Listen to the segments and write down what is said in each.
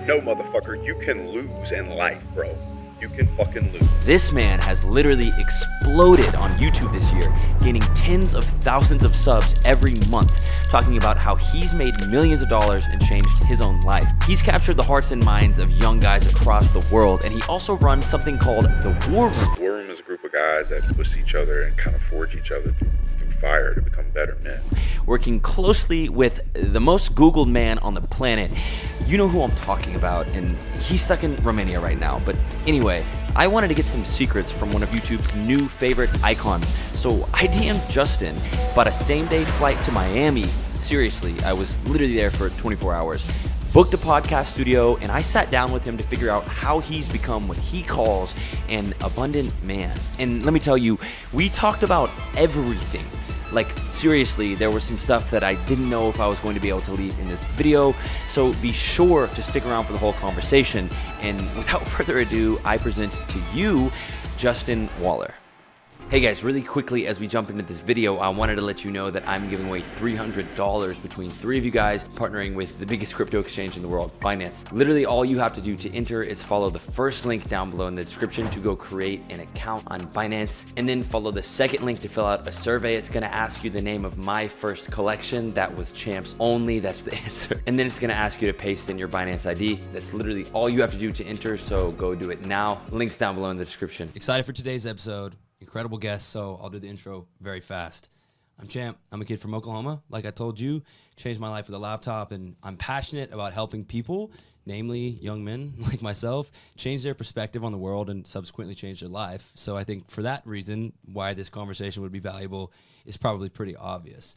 No, motherfucker, you can lose in life, bro. You can fucking lose. This man has literally exploded on YouTube this year, gaining tens of thousands of subs every month, talking about how he's made millions of dollars and changed his own life. He's captured the hearts and minds of young guys across the world, and he also runs something called the War Room. War Room is a group of guys that push each other and kind of forge each other through fire to become better men. Working closely with the most Googled man on the planet. You know who I'm talking about, and he's stuck in Romania right now. But anyway, I wanted to get some secrets from one of YouTube's new favorite icons. So I DM'd Justin, bought a same-day flight to Miami. Seriously, I was literally there for 24 hours. Booked a podcast studio, and I sat down with him to figure out how he's become what he calls an abundant man. And let me tell you, we talked about everything. Like, seriously, there was some stuff that I didn't know if I was going to be able to leave in this video, so be sure to stick around for the whole conversation. And without further ado, I present to you, Justin Waller. Hey guys, really quickly as we jump into this video, I wanted to let you know that I'm giving away $300 between 3 of you guys, partnering with the biggest crypto exchange in the world, Binance. Literally all you have to do to enter is follow the first link down below in the description to go create an account on Binance, and then follow the second link to fill out a survey. It's gonna ask you the name of my first collection. That was champs only, that's the answer. And then it's gonna ask you to paste in your Binance ID. That's literally all you have to do to enter, so go do it now. Links down below in the description. Excited for today's episode. Incredible guest, so I'll do the intro very fast. I'm Champ. I'm a kid from Oklahoma. Like I told you, changed my life with a laptop, and I'm passionate about helping people, namely young men like myself, change their perspective on the world and subsequently change their life. So I think for that reason, why this conversation would be valuable is probably pretty obvious.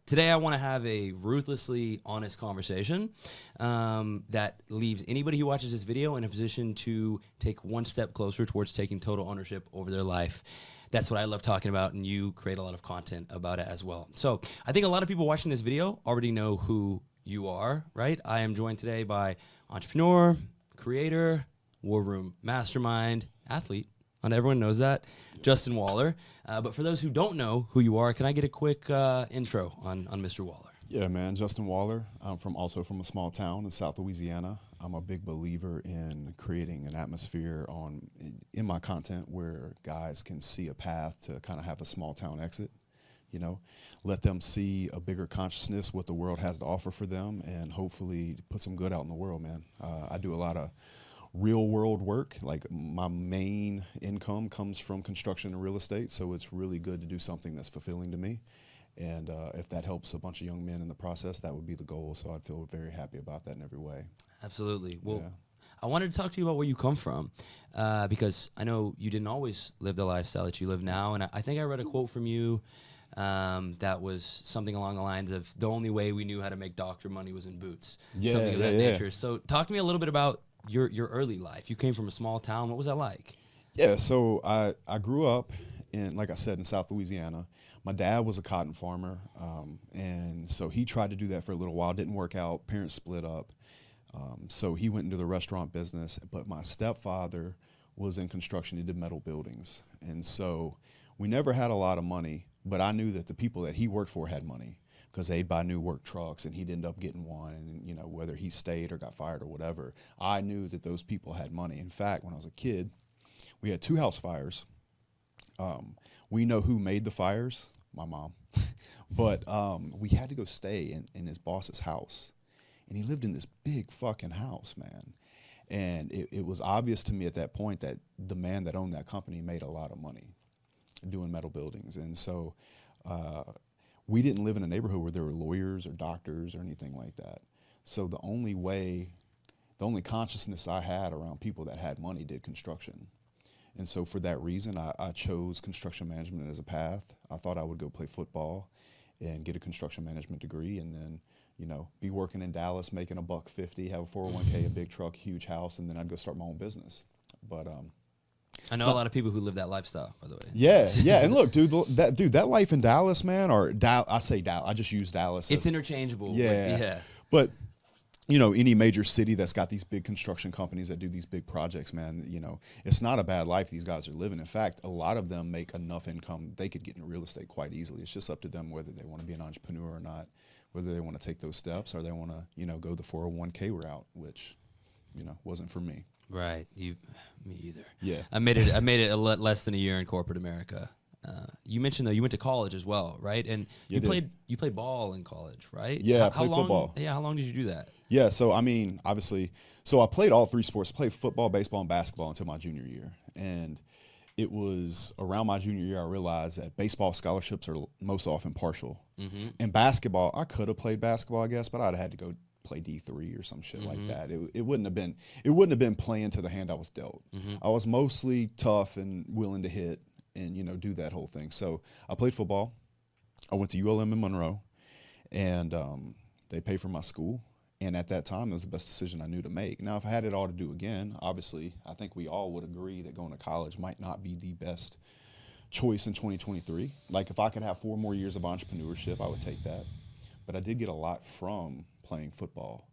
Today I want to have a ruthlessly honest conversation that leaves anybody who watches this video in a position to take one step closer towards taking total ownership over their life. That's what I love talking about, and you create a lot of content about it as well. So I think a lot of people watching this video already know who you are, right? I am joined today by entrepreneur, creator, War Room mastermind, athlete. Not everyone knows that, Justin Waller. But for those who don't know who you are, can I get a quick intro on Mr. Waller? Yeah, man, Justin Waller. I'm also from a small town in South Louisiana. I'm a big believer in creating an atmosphere in my content where guys can see a path to kind of have a small town exit. You know, let them see a bigger consciousness, what the world has to offer for them, and hopefully put some good out in the world, man. I do a lot of real world work. Like, my main income comes from construction and real estate, so it's really good to do something that's fulfilling to me. And if that helps a bunch of young men in the process, that would be the goal. So I'd feel very happy about that in every way. Absolutely. Well, yeah. I wanted to talk to you about where you come from, because I know you didn't always live the lifestyle that you live now. And I think I read a quote from you that was something along the lines of, the only way we knew how to make doctor money was in boots. Yeah, something of that nature. So talk to me a little bit about your early life. You came from a small town. What was that like? Yeah, so I grew up in, like I said, in South Louisiana. My dad was a cotton farmer, and so he tried to do that for a little while. Didn't work out. Parents split up. So he went into the restaurant business, but my stepfather was in construction. He did metal buildings. And so we never had a lot of money, but I knew that the people that he worked for had money because they'd buy new work trucks, and he'd end up getting one. And, you know, whether he stayed or got fired or whatever, I knew that those people had money. In fact, when I was a kid, we had 2 house fires. We know who made the fires, my mom, but we had to go stay in his boss's house. And he lived in this big fucking house, man. And it was obvious to me at that point that the man that owned that company made a lot of money doing metal buildings. And so we didn't live in a neighborhood where there were lawyers or doctors or anything like that. So the only consciousness I had around people that had money did construction. And so for that reason, I chose construction management as a path. I thought I would go play football and get a construction management degree, and then, you know, be working in Dallas, making $150, have a 401k, a big truck, huge house, and then I'd go start my own business. But I know a lot of people who live that lifestyle, by the way. Yeah, yeah. And look, that life in Dallas, man, I say Dallas, I just use Dallas. It's interchangeable. Yeah. Yeah. But you know, any major city that's got these big construction companies that do these big projects, man, you know, it's not a bad life these guys are living. In fact, a lot of them make enough income, they could get into real estate quite easily. It's just up to them whether they want to be an entrepreneur or not, whether they want to take those steps or they want to, you know, go the 401k route, which wasn't for me. Right. Me either. Yeah. I made it less than a year in corporate America. You mentioned though you went to college as well, right? And you played ball in college, right? Yeah, I how played long, football. Yeah, how long did you do that? Yeah, so I mean, obviously, I played all three sports. I played football, baseball, and basketball until my junior year. And it was around my junior year I realized that baseball scholarships are most often partial. Mm-hmm. And basketball, I could have played basketball, I guess, but I'd have had to go play D3 or some shit like that. It wouldn't have been playing to the hand I was dealt. I was mostly tough and willing to hit and do that whole thing. So I played football. I went to ULM in Monroe, and they paid for my school. And at that time, it was the best decision I knew to make. Now, if I had it all to do again, obviously, I think we all would agree that going to college might not be the best choice in 2023. Like, if I could have 4 more years of entrepreneurship, I would take that. But I did get a lot from playing football.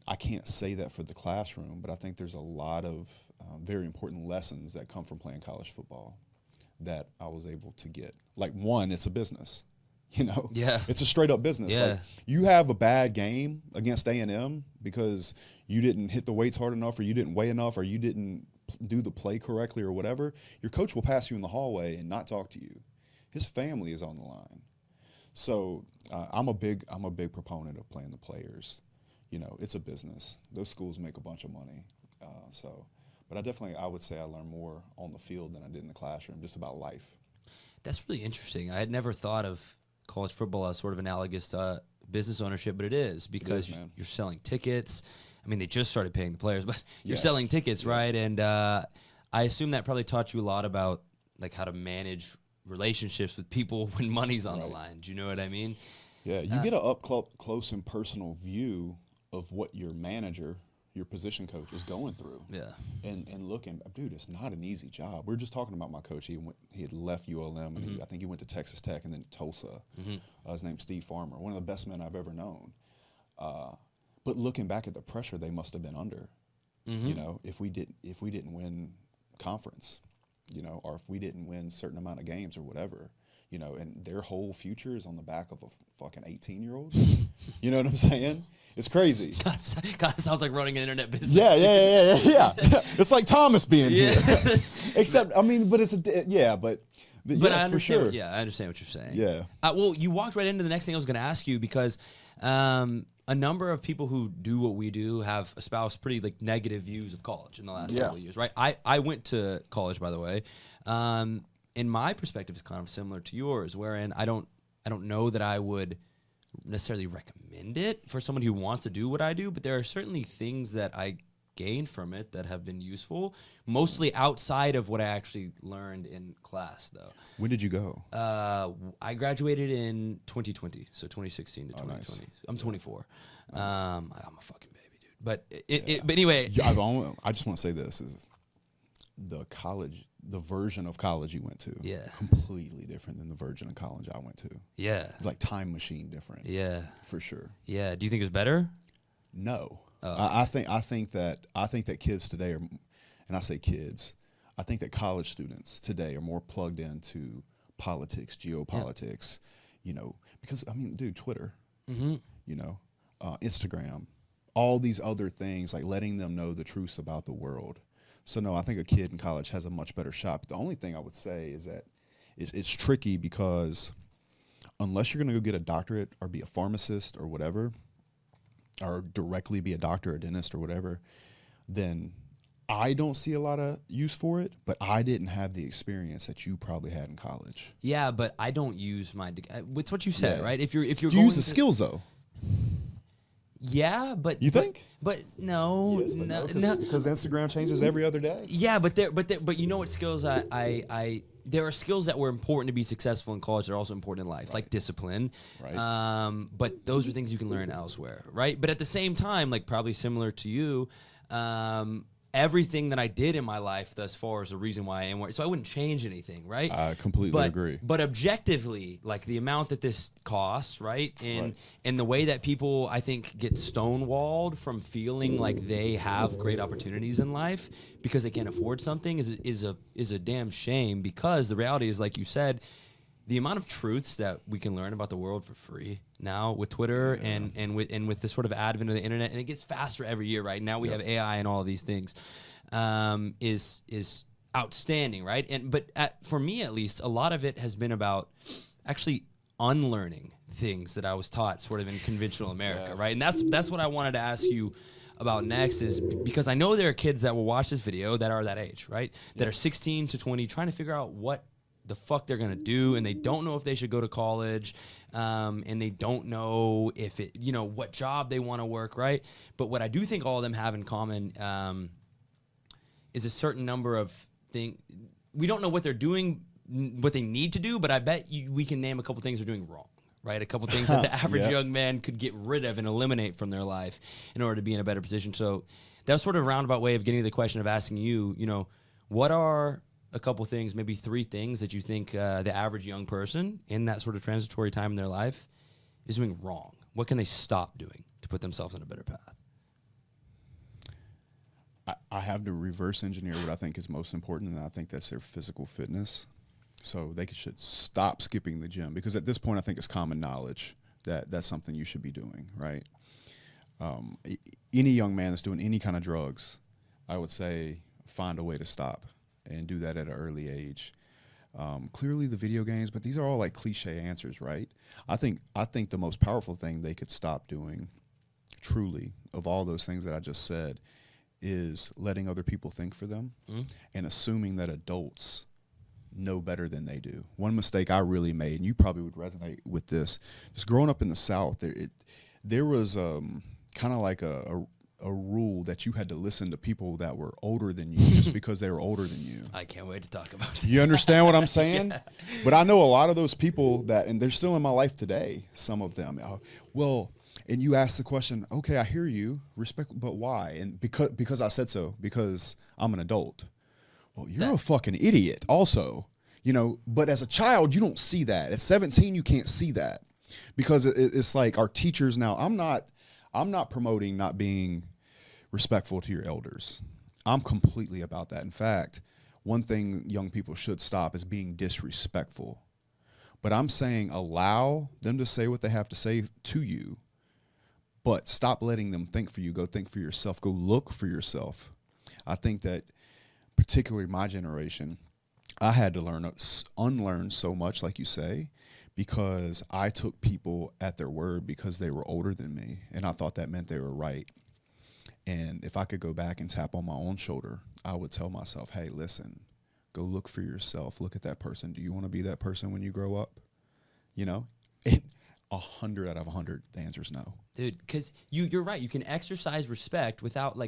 I can't say that for the classroom, but I think there's a lot of very important lessons that come from playing college football that I was able to get. Like, one, it's a business. Yeah. It's a straight up business. Yeah. Like, you have a bad game against A&M because you didn't hit the weights hard enough, or you didn't weigh enough, or you didn't do the play correctly, or whatever. Your coach will pass you in the hallway and not talk to you. His family is on the line. So I'm a big proponent of playing the players. It's a business. Those schools make a bunch of money. But I would say I learned more on the field than I did in the classroom, just about life. That's really interesting. I had never thought of college football as sort of analogous to business ownership, but it is because you're selling tickets. I mean, they just started paying the players, but you're selling tickets, right? And I assume that probably taught you a lot about like how to manage relationships with people when money's on the line. Do you know what I mean? Yeah, you get an up close and personal view of what your manager, your position coach, is going through. Yeah. And looking, dude, it's not an easy job. We were just talking about my coach. He had left ULM, and I think he went to Texas Tech and then Tulsa. His name's Steve Farmer, one of the best men I've ever known. But looking back at the pressure they must have been under, if we didn't win conference, or if we didn't win a certain amount of games or whatever, and their whole future is on the back of a fucking 18-year-old. You know what I'm saying? It's crazy. God, it sounds like running an internet business. Yeah. It's like Thomas being here. Except, I mean, but but yeah, I understand, for sure. Yeah, I understand what you're saying. Yeah. Well, you walked right into the next thing I was going to ask you because a number of people who do what we do have espoused pretty like negative views of college in the last couple of years, right? I went to college, by the way. In my perspective, is kind of similar to yours, wherein I don't know that I would necessarily recommend it for someone who wants to do what I do, but there are certainly things that I gained from it that have been useful, mostly outside of what I actually learned in class, though. When did you go? I graduated in 2020, so 2016 to 2020. Nice. I'm 24. Nice. I'm a fucking baby, dude. But but anyway, I just want to say this is the version of college you went to, completely different than the version of college I went to. Yeah, it's like time machine different. Yeah, for sure. Yeah. Do you think it was better? No. I think that kids today are, and I say kids, I think that college students today are more plugged into politics, geopolitics, because I mean, dude, Twitter, Instagram, all these other things, like letting them know the truths about the world. So no, I think a kid in college has a much better shot. But the only thing I would say is that it's tricky because unless you're going to go get a doctorate or be a pharmacist or whatever, or directly be a doctor or dentist or whatever, then I don't see a lot of use for it. But I didn't have the experience that you probably had in college. Yeah, but I don't use my. It's what you said, right? If you're do you use the skills though. Yeah, but you think? But no, yes, but no, because Instagram changes every other day. Yeah, but you know what skills I there are skills that were important to be successful in college that are also important in life, like discipline. Right. But those are things you can learn elsewhere, right? But at the same time, like probably similar to you, everything that I did in my life thus far is the reason why I am where. So I wouldn't change anything, right? I completely agree. But objectively, like the amount that this costs, right? And the way that people, I think, get stonewalled from feeling like they have great opportunities in life because they can't afford something is a damn shame, because the reality is, like you said, the amount of truths that we can learn about the world for free now with Twitter and with the sort of advent of the internet, and it gets faster every year, right? Now we have AI and all of these things, is outstanding, right? But for me at least, a lot of it has been about actually unlearning things that I was taught sort of in conventional America, right? And that's what I wanted to ask you about next, is because I know there are kids that will watch this video that are that age, right? That are 16 to 20, trying to figure out what the fuck they're gonna do, and they don't know if they should go to college, and they don't know if it, what job they want to work, right? But what I do think all of them have in common is a certain number of things. We don't know what they're doing, what they need to do, but I bet we can name a couple things they're doing wrong, right? A couple things that the average young man could get rid of and eliminate from their life in order to be in a better position. So that was sort of a roundabout way of getting to the question of asking you, what are a couple things, maybe 3 things that you think the average young person in that sort of transitory time in their life is doing wrong? What can they stop doing to put themselves on a better path? I have to reverse engineer what I think is most important, and I think that's their physical fitness. So they should stop skipping the gym, because at this point I think it's common knowledge that that's something you should be doing, right? Any young man that's doing any kind of drugs, I would say find a way to stop and do that at an early age. Clearly the video games, but these are all like cliche answers, right? I think the most powerful thing they could stop doing, truly, of all those things that I just said, is letting other people think for them and assuming that adults know better than they do. One mistake I really made, and you probably would resonate with this, just growing up in the South, there was kind of like a rule that you had to listen to people that were older than you just because they were older than you. I can't wait to talk about this. You understand what I'm saying? Yeah. But I know a lot of those people and they're still in my life today, some of them. And you ask the question, okay, I hear you, respect, but why? And because I said so, because I'm an adult. Well, you're a fucking idiot also, but as a child, you don't see that. At 17, you can't see that, because it's like our teachers now, I'm not promoting not being respectful to your elders. I'm completely about that. In fact, one thing young people should stop is being disrespectful. But I'm saying allow them to say what they have to say to you, but stop letting them think for you. Go think for yourself. Go look for yourself. I think that particularly my generation, I had to unlearn so much, like you say, because I took people at their word because they were older than me, and I thought that meant they were right. And if I could go back and tap on my own shoulder, I would tell myself, hey, listen, go look for yourself. Look at that person. Do you want to be that person when you grow up? 100 out of 100, the answer is no. Dude, because you're right. You can exercise respect without,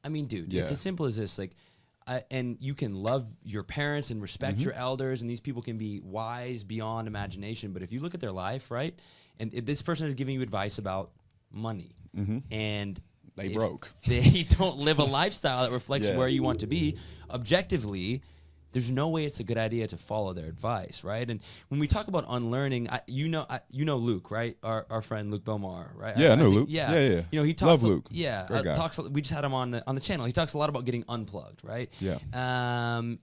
it's as simple as this. And you can love your parents and respect your elders, and these people can be wise beyond imagination. But if you look at their life, right, and this person is giving you advice about money, and they broke. They don't live a lifestyle that reflects where you want to be, objectively, there's no way it's a good idea to follow their advice, right? And when we talk about unlearning, you know Luke, right? Our friend Luke Belmar, right? Yeah, I know Luke. Yeah. He talks. Love Luke. Yeah, talks. We just had him on the channel. He talks a lot about getting unplugged, right? Yeah. I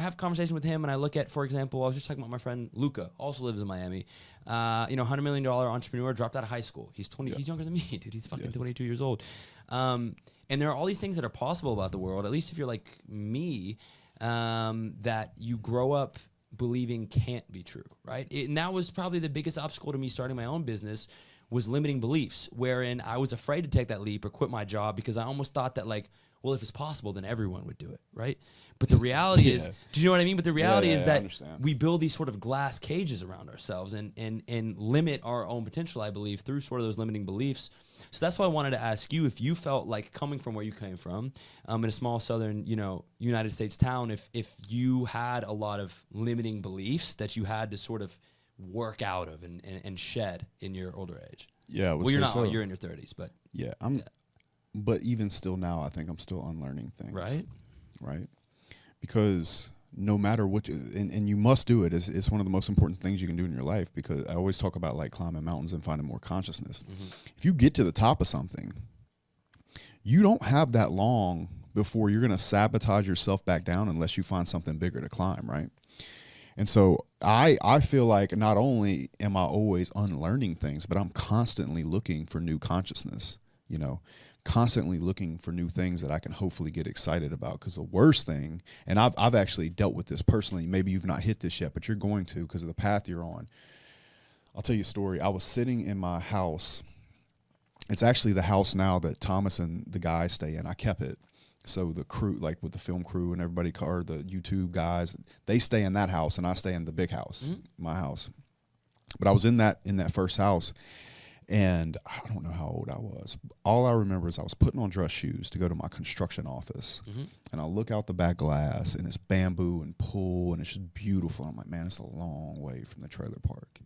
have a conversation with him, and I look at, for example, I was just talking about my friend Luca, also lives in Miami. $100 million entrepreneur, dropped out of high school. He's 20. Yeah. He's younger than me, dude. He's fucking 22 years old. And there are all these things that are possible about the world, at least if you're like me, that you grow up believing can't be true, right? And that was probably the biggest obstacle to me starting my own business, was limiting beliefs, wherein I was afraid to take that leap or quit my job because I almost thought that, well, if it's possible, then everyone would do it, right? But the reality is, do you know what I mean? But the reality is that we build these sort of glass cages around ourselves and limit our own potential, I believe, through sort of those limiting beliefs. So that's why I wanted to ask you if you felt like, coming from where you came from, in a small southern, United States town, if you had a lot of limiting beliefs that you had to sort of work out of and shed in your older age. Yeah. Well, you're not. So. You're in your 30s, but yeah, But even still now, I think I'm still unlearning things. Right. Because no matter what, and you must do it. It's one of the most important things you can do in your life, because I always talk about climbing mountains and finding more consciousness. If you get to the top of something, you don't have that long before you're going to sabotage yourself back down unless you find something bigger to climb, right? And so I feel like not only am I always unlearning things, but I'm constantly looking for new consciousness, you know, constantly looking for new things that I can hopefully get excited about. Because the worst thing, and I've actually dealt with this personally, maybe you've not hit this yet, but you're going to because of the path you're on. I'll tell you a story. I was sitting in my house. It's actually the house now that Thomas and the guys stay in. I kept it. So the crew, like with the film crew and everybody, or the YouTube guys, they stay in that house and I stay in the big house, my house. But I was in that first house, and I don't know how old I was. All I remember is I was putting on dress shoes to go to my construction office, and I look out the back glass and it's bamboo and pool and it's just beautiful. I'm like, man, it's a long way from the trailer park.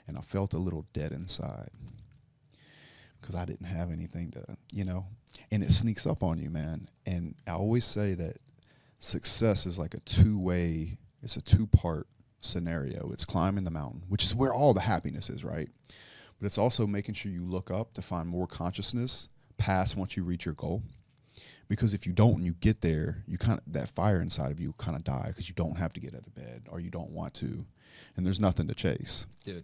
And I felt a little dead inside because I didn't have anything to, you know, and it sneaks up on you, man. And I always say that success is like it's a two-part scenario. It's climbing the mountain, which is where all the happiness is, right? But it's also making sure you look up to find more consciousness past once you reach your goal. Because if you don't and you get there, you that fire inside of you kind of die because you don't have to get out of bed or you don't want to. And there's nothing to chase. Dude.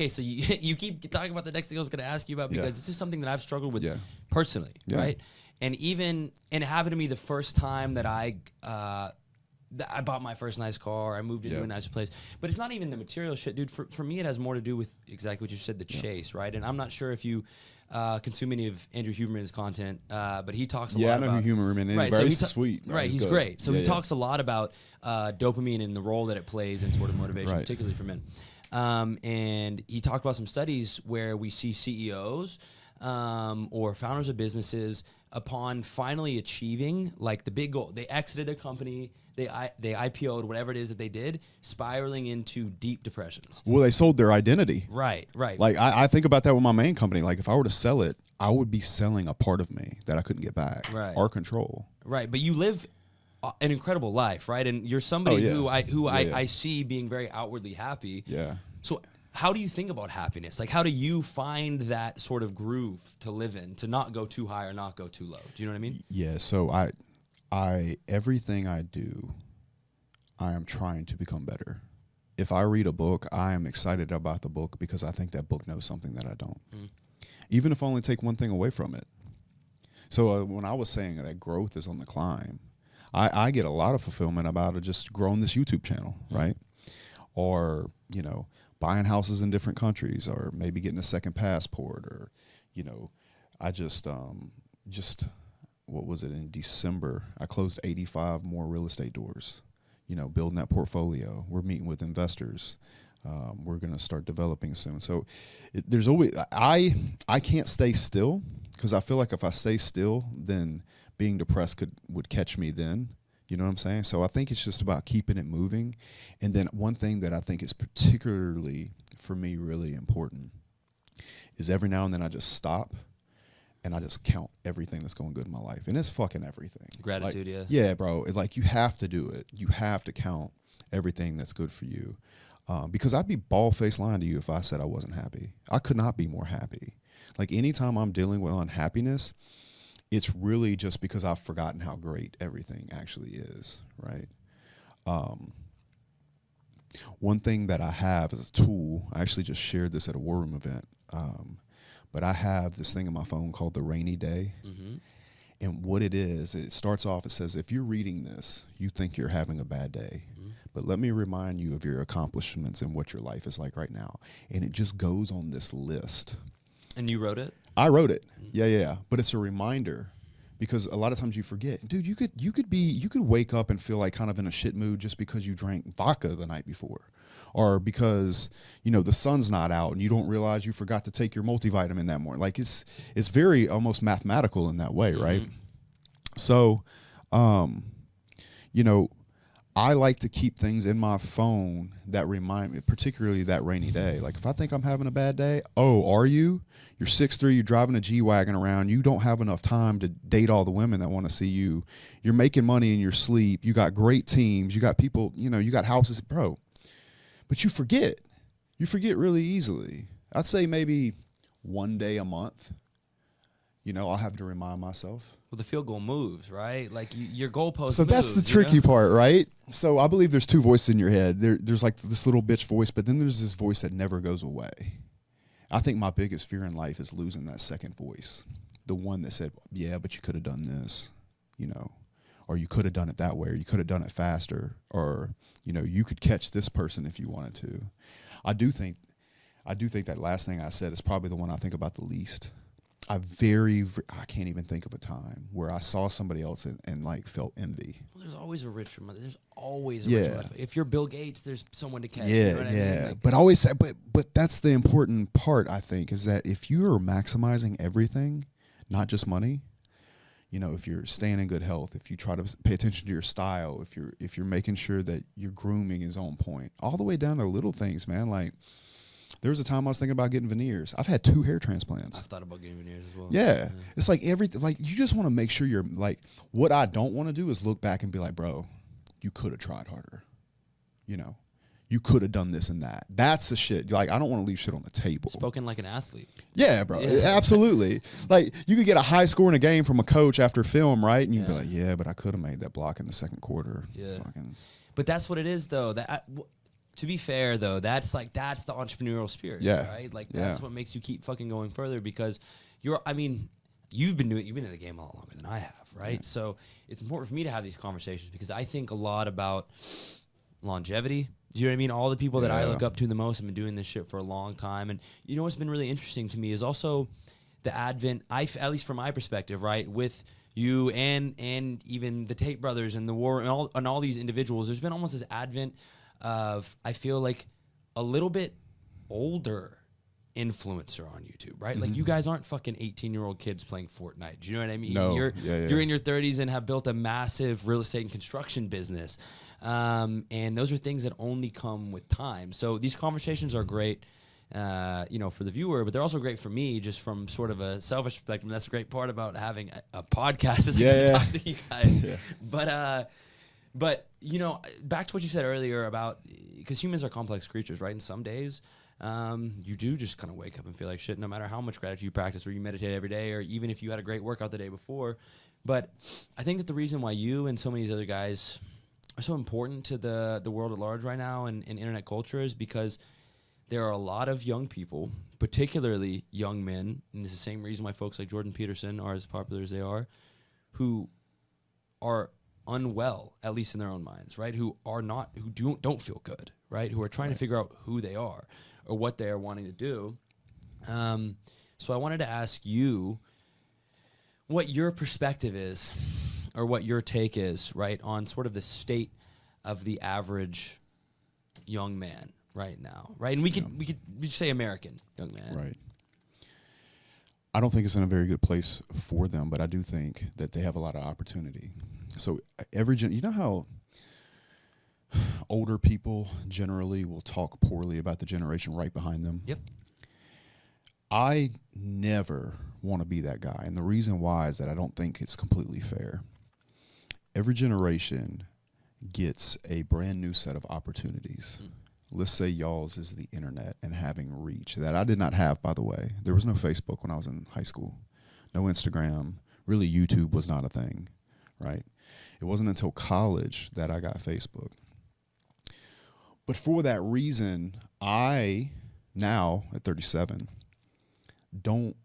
So you keep talking about the next thing I was going to ask you about, because this is something that I've struggled with personally, right? And it happened to me the first time that I bought my first nice car. I moved into a nicer place. But it's not even the material shit, dude. For me, it has more to do with exactly what you said, the chase, right? And I'm not sure if you consume any of Andrew Huberman's content, but he talks a lot about... Yeah, I know who Huberman is. Right, very sweet. Right, he's great. So he talks a lot about dopamine and the role that it plays in sort of motivation, particularly for men. And he talked about some studies where we see CEOs or founders of businesses, upon finally achieving like the big goal, they exited their company, they IPO'd, whatever it is that they did, spiraling into deep depressions. Well, they sold their identity. Right. Like I think about that with my main company. Like if I were to sell it, I would be selling a part of me that I couldn't get back or control. Right, but you live an incredible life, right? And you're somebody who I see being very outwardly happy. Yeah. So how do you think about happiness? Like, how do you find that sort of groove to live in, to not go too high or not go too low? Do you know what I mean? Yeah. So everything I do, I am trying to become better. If I read a book, I am excited about the book because I think that book knows something that I don't. Even if I only take one thing away from it. So when I was saying that growth is on the climb, I get a lot of fulfillment about just growing this YouTube channel, right? Or, you know, buying houses in different countries, or maybe getting a second passport, or, you know, I just what was it, in December, I closed 85 more real estate doors, you know, building that portfolio. We're meeting with investors. We're going to start developing soon. So there's always, I can't stay still, because I feel like if I stay still, then being depressed would catch me then. You know what I'm saying? So I think it's just about keeping it moving. And then one thing that I think is particularly, for me, really important is every now and then I just stop and I just count everything that's going good in my life. And it's fucking everything. Gratitude, like, yeah, bro. It's like you have to do it. You have to count everything that's good for you. Because I'd be bald-faced lying to you if I said I wasn't happy. I could not be more happy. Like anytime I'm dealing with unhappiness, it's really just because I've forgotten how great everything actually is, right? One thing that I have as a tool, I actually just shared this at a War Room event, but I have this thing on my phone called the Rainy Day. And what it is, it starts off, it says, if you're reading this, you think you're having a bad day. But let me remind you of your accomplishments and what your life is like right now. And it just goes on this list. And you wrote it? I wrote it. Yeah. But it's a reminder, because a lot of times you forget. Dude, you could wake up and feel like kind of in a shit mood just because you drank vodka the night before, or because, you know, the sun's not out and you don't realize you forgot to take your multivitamin that morning. Like it's very almost mathematical in that way, right? So, you know, I like to keep things in my phone that remind me, particularly that rainy day. Like if I think I'm having a bad day, oh, are you? You're 6'3", you're driving a G-Wagon around, you don't have enough time to date all the women that want to see you. You're making money in your sleep, you got great teams, you got people, you know, you got houses, bro. But you forget. You forget really easily. I'd say maybe one day a month. You know, I'll have to remind myself. Well, the field goal moves, right? Like your goalpost. So that's the moves, tricky part, right? So I believe there's two voices in your head. There's like this little bitch voice, but then there's this voice that never goes away. I think my biggest fear in life is losing that second voice, the one that said, "Yeah, but you could have done this," you know, or you could have done it that way, or you could have done it faster, or you know, you could catch this person if you wanted to. I do think that last thing I said is probably the one I think about the least. I can't even think of a time where I saw somebody else and like felt envy. Well, there's always a richer mother. There's always a richer mother. If you're Bill Gates, there's someone to catch. Yeah, you know what I mean? Like, but I always say, but that's the important part, I think, is that if you are maximizing everything, not just money, you know, if you're staying in good health, if you try to pay attention to your style, if you're making sure that your grooming is on point, all the way down to little things, man, like. There was a time I was thinking about getting veneers. I've had 2 hair transplants. I've thought about getting veneers as well. Yeah. It's like everything. Like you just want to make sure you're like. What I don't want to do is look back and be like, bro, you could have tried harder. You know, you could have done this and that. That's the shit. Like I don't want to leave shit on the table. Spoken like an athlete. Yeah, bro. Yeah. Absolutely. Like you could get a high score in a game from a coach after film, right? And you'd be like, yeah, but I could have made that block in the second quarter. Yeah. Fucking. But that's what it is, though. To be fair, though, that's the entrepreneurial spirit, right? Like that's what makes you keep fucking going further because you've been in the game a lot longer than I have, right? Yeah. So it's important for me to have these conversations because I think a lot about longevity. Do you know what I mean? All the people that I look up to the most have been doing this shit for a long time, and you know what's been really interesting to me is also the advent. At least from my perspective, right, with you and even the Tate brothers and the war and all these individuals, there's been almost this advent of I feel like a little bit older influencer on YouTube, right? Mm-hmm. Like you guys aren't fucking 18-year-old kids playing Fortnite. Do you know what I mean? No. You're in your 30s and have built a massive real estate and construction business. And those are things that only come with time. So these conversations are great, for the viewer, but they're also great for me just from sort of a selfish perspective. And that's a great part about having a podcast is I can talk to you guys. Yeah. But, you know, back to what you said earlier about, because humans are complex creatures, right? And some days you do just kind of wake up and feel like shit, no matter how much gratitude you practice or you meditate every day, or even if you had a great workout the day before. But I think that the reason why you and so many of these other guys are so important to the world at large right now and internet culture is because there are a lot of young people, particularly young men, and this is the same reason why folks like Jordan Peterson are as popular as they are, who are unwell, at least in their own minds, right? Who don't feel good, right? Who are trying to figure out who they are or what they are wanting to do. So I wanted to ask you what your perspective is or what your take is, right, on sort of the state of the average young man right now, right? And we could say American young man. Right. I don't think it's in a very good place for them, but I do think that they have a lot of opportunity. So you know how older people generally will talk poorly about the generation right behind them? Yep. I never want to be that guy. And the reason why is that I don't think it's completely fair. Every generation gets a brand new set of opportunities. Let's say y'all's is the internet and having reach that I did not have, by the way. There was no Facebook when I was in high school, no Instagram. Really, YouTube was not a thing, right? It wasn't until college that I got Facebook. But for that reason, I, now at 37, don't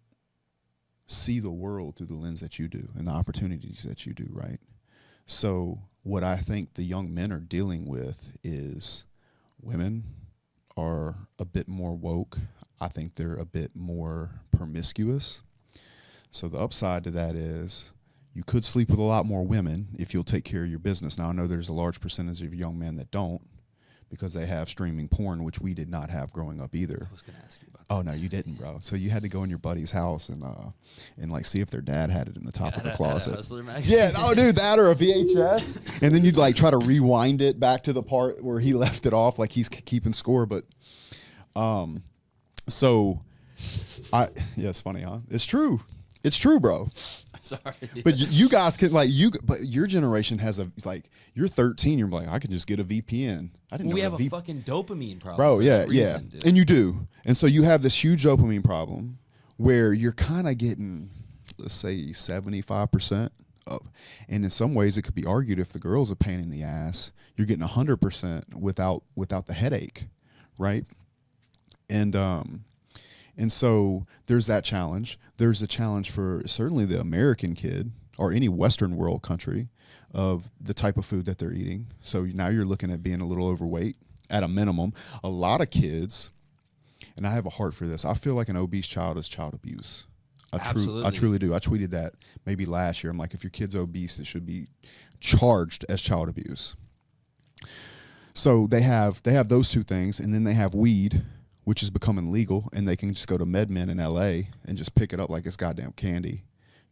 see the world through the lens that you do and the opportunities that you do, right? So what I think the young men are dealing with is women are a bit more woke. I think they're a bit more promiscuous. So the upside to that is you could sleep with a lot more women if you'll take care of your business. Now, I know there's a large percentage of young men that don't because they have streaming porn, which we did not have growing up either. I was going to ask you about that. Oh, no, you didn't, bro. So you had to go in your buddy's house and like see if their dad had it in the top of the closet. Yeah, oh, dude, that or a VHS. And then you'd like try to rewind it back to the part where he left it off, like he's keeping score. But yeah, it's funny, huh? It's true. It's true, bro. Sorry. But you guys can but your generation has you're 13, you're like, I can just get a VPN. I didn't know we have a fucking dopamine problem. Bro, yeah. And you do. And so you have this huge dopamine problem where you're kind of getting let's say 75% of, and in some ways it could be argued if the girl's a pain in the ass, you're getting 100% without the headache, right? And so there's that challenge. There's a challenge for certainly the American kid or any Western world country of the type of food that they're eating. So now you're looking at being a little overweight at a minimum. A lot of kids, and I have a heart for this, I feel like an obese child is child abuse. I truly do. I tweeted that maybe last year. I'm like, if your kid's obese, it should be charged as child abuse. So they have those two things, and then they have weed, which is becoming legal, and they can just go to MedMen in LA and just pick it up like it's goddamn candy,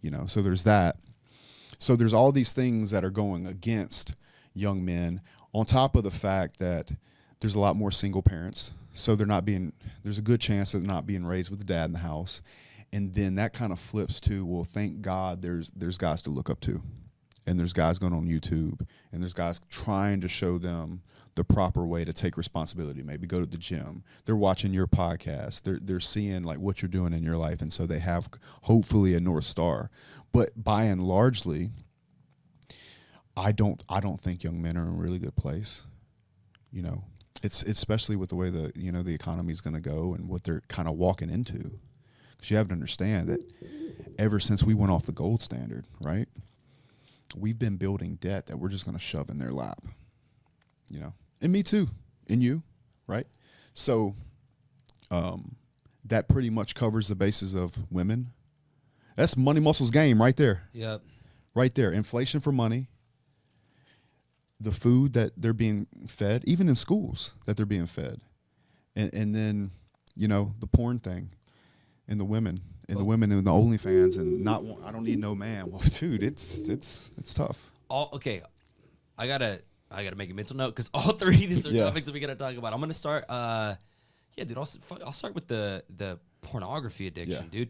you know. So there's that. So there's all these things that are going against young men, on top of the fact that there's a lot more single parents. So there's a good chance that they're not being raised with the dad in the house. And then that kind of flips to, well, thank God there's guys to look up to. And there's guys going on YouTube, and there's guys trying to show them the proper way to take responsibility, maybe go to the gym. They're watching your podcast. They're seeing like what you're doing in your life. And so they have hopefully a North Star. But by and largely, I don't think young men are in a really good place. You know, it's especially with the way the economy is going to go and what they're kind of walking into. Because you have to understand that ever since we went off the gold standard, right, we've been building debt that we're just going to shove in their lap, you know, and me too, and you, right? So that pretty much covers the basis of women. That's money muscles game right there. Yep. Right there. Inflation for money. The food that they're being fed, even in schools that they're being fed. And then, you know, the porn thing. And the women, and the OnlyFans, and I don't need no man. Well, dude, it's tough. Okay, I gotta make a mental note because all three of these are topics that we gotta talk about. I'm gonna start. Dude, I'll start with the pornography addiction, dude.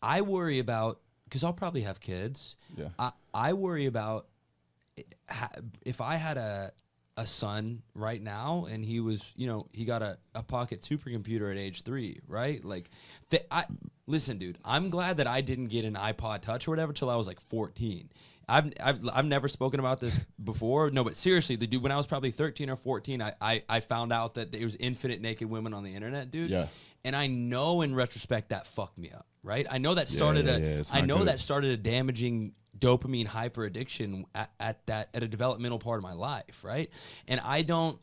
I worry about, because I'll probably have kids. Yeah. I worry about if I had a son right now and he was, you know, he got a pocket supercomputer at age 3, right? Like, listen, dude, I'm glad that I didn't get an iPod Touch or whatever till I was like 14. I've never spoken about this before. No, but seriously, the dude, when I was probably 13 or 14, I found out that there was infinite naked women on the internet, dude. Yeah. And I know in retrospect that fucked me up, right? I know that started that started a damaging dopamine hyper addiction at a developmental part of my life, right? And I don't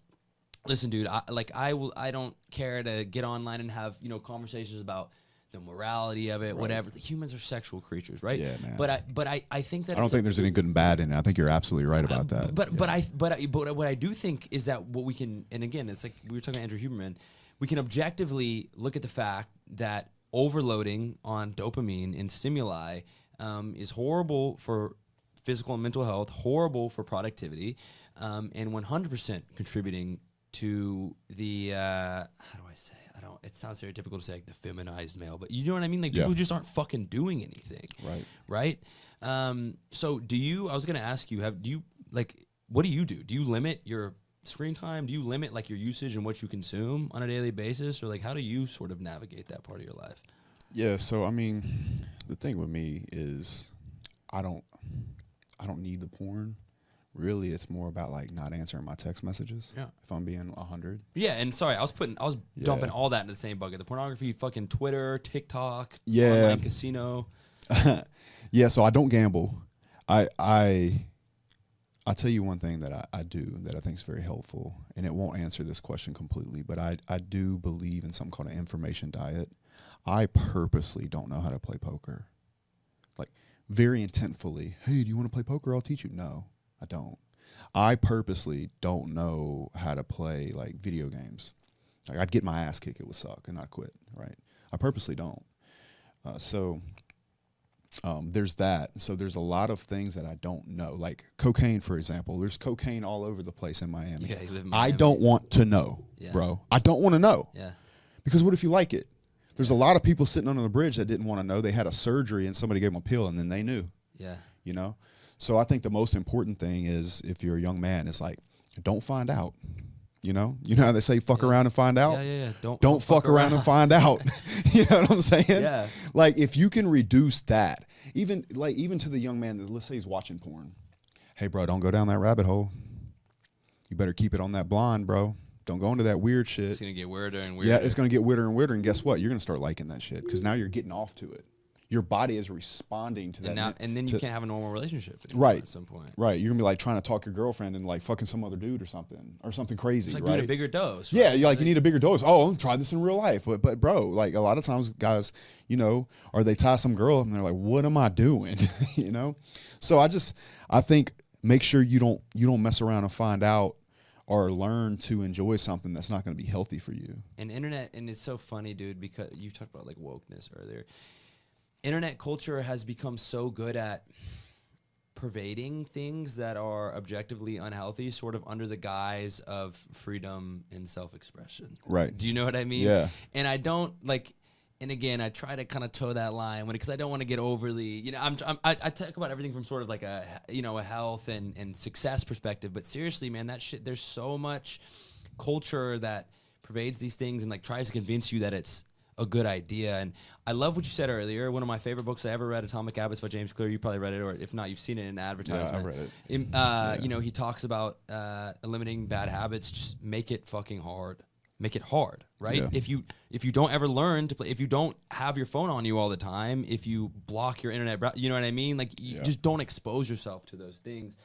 listen, dude. I don't care to get online and have, you know, conversations about the morality of it, whatever. Humans are sexual creatures, right? Yeah, man. But I think that I don't think there's any good and bad in it. I think you're absolutely right about that. But what I do think is that what we can, and again, it's like we were talking about Andrew Huberman, we can objectively look at the fact that overloading on dopamine and stimuli is horrible for physical and mental health, horrible for productivity, and 100% contributing to the how do I say? It sounds stereotypical to say like the feminized male, but you know what I mean? Like people who just aren't fucking doing anything. Right? So I was gonna ask you, what do you do? Do you limit your screen time? Do you limit like your usage and what you consume on a daily basis? Or like how do you sort of navigate that part of your life? Yeah, so I mean, the thing with me is I don't need the porn. Really, it's more about like not answering my text messages. Yeah. If I'm being 100. Yeah, and sorry, I was dumping all that in the same bucket. The pornography, fucking Twitter, TikTok, yeah, online casino. Yeah, so I don't gamble. I'll tell you one thing that I do that I think is very helpful, and it won't answer this question completely, but I do believe in something called an information diet. I purposely don't know how to play poker. Like, very intentfully, hey, do you want to play poker? I'll teach you. No, I don't. I purposely don't know how to play, like, video games. Like, I'd get my ass kicked, it would suck, and I'd quit, right? I purposely don't. There's that. So there's a lot of things that I don't know. Like cocaine, for example. There's cocaine all over the place in Miami. Yeah, you live in Miami. I don't want to know, bro. I don't want to know. Yeah. Because what if you like it? There's a lot of people sitting under the bridge that didn't want to know. They had a surgery and somebody gave them a pill and then they knew. Yeah. You know? So I think the most important thing is, if you're a young man, it's like, don't find out. You know how they say fuck around and find out? Yeah. Don't fuck around and find out. You know what I'm saying? Yeah. Like if you can reduce that, even to the young man that, let's say, he's watching porn. Hey, bro, don't go down that rabbit hole. You better keep it on that blonde, bro. Don't go into that weird shit. It's gonna get weirder and weirder. Yeah, it's gonna get weirder and weirder. And guess what? You're gonna start liking that shit because now you're getting off to it. Your body is responding to that. And then you can't have a normal relationship anymore right at some point. Right. You're gonna be like trying to talk your girlfriend and like fucking some other dude or something crazy. It's like right? doing a bigger dose. Yeah, right? you're like you need a bigger dose. Oh, try this in real life. But bro, like a lot of times guys, you know, or they tie some girl up and they're like, what am I doing? You know? So I think make sure you don't mess around and find out or learn to enjoy something that's not going to be healthy for you. And it's so funny, dude, because you talked about like wokeness earlier. Internet culture has become so good at pervading things that are objectively unhealthy, sort of under the guise of freedom and self-expression. Right. Do you know what I mean? Yeah. And I don't like. And again, I try to kind of toe that line because I don't want to get overly, you know, I talk about everything from sort of like a health and success perspective. But seriously, man, that shit, there's so much culture that pervades these things and like tries to convince you that it's a good idea. And I love what you said earlier. One of my favorite books I ever read, Atomic Habits by James Clear. You probably read it, or if not, you've seen it in an advertisement. Yeah, I read it. You know, he talks about eliminating bad habits. Just make it fucking hard. Make it hard, right? Yeah. If you don't ever learn to play, if you don't have your phone on you all the time, if you block your internet, you know what I mean? Like you just don't expose yourself to those things.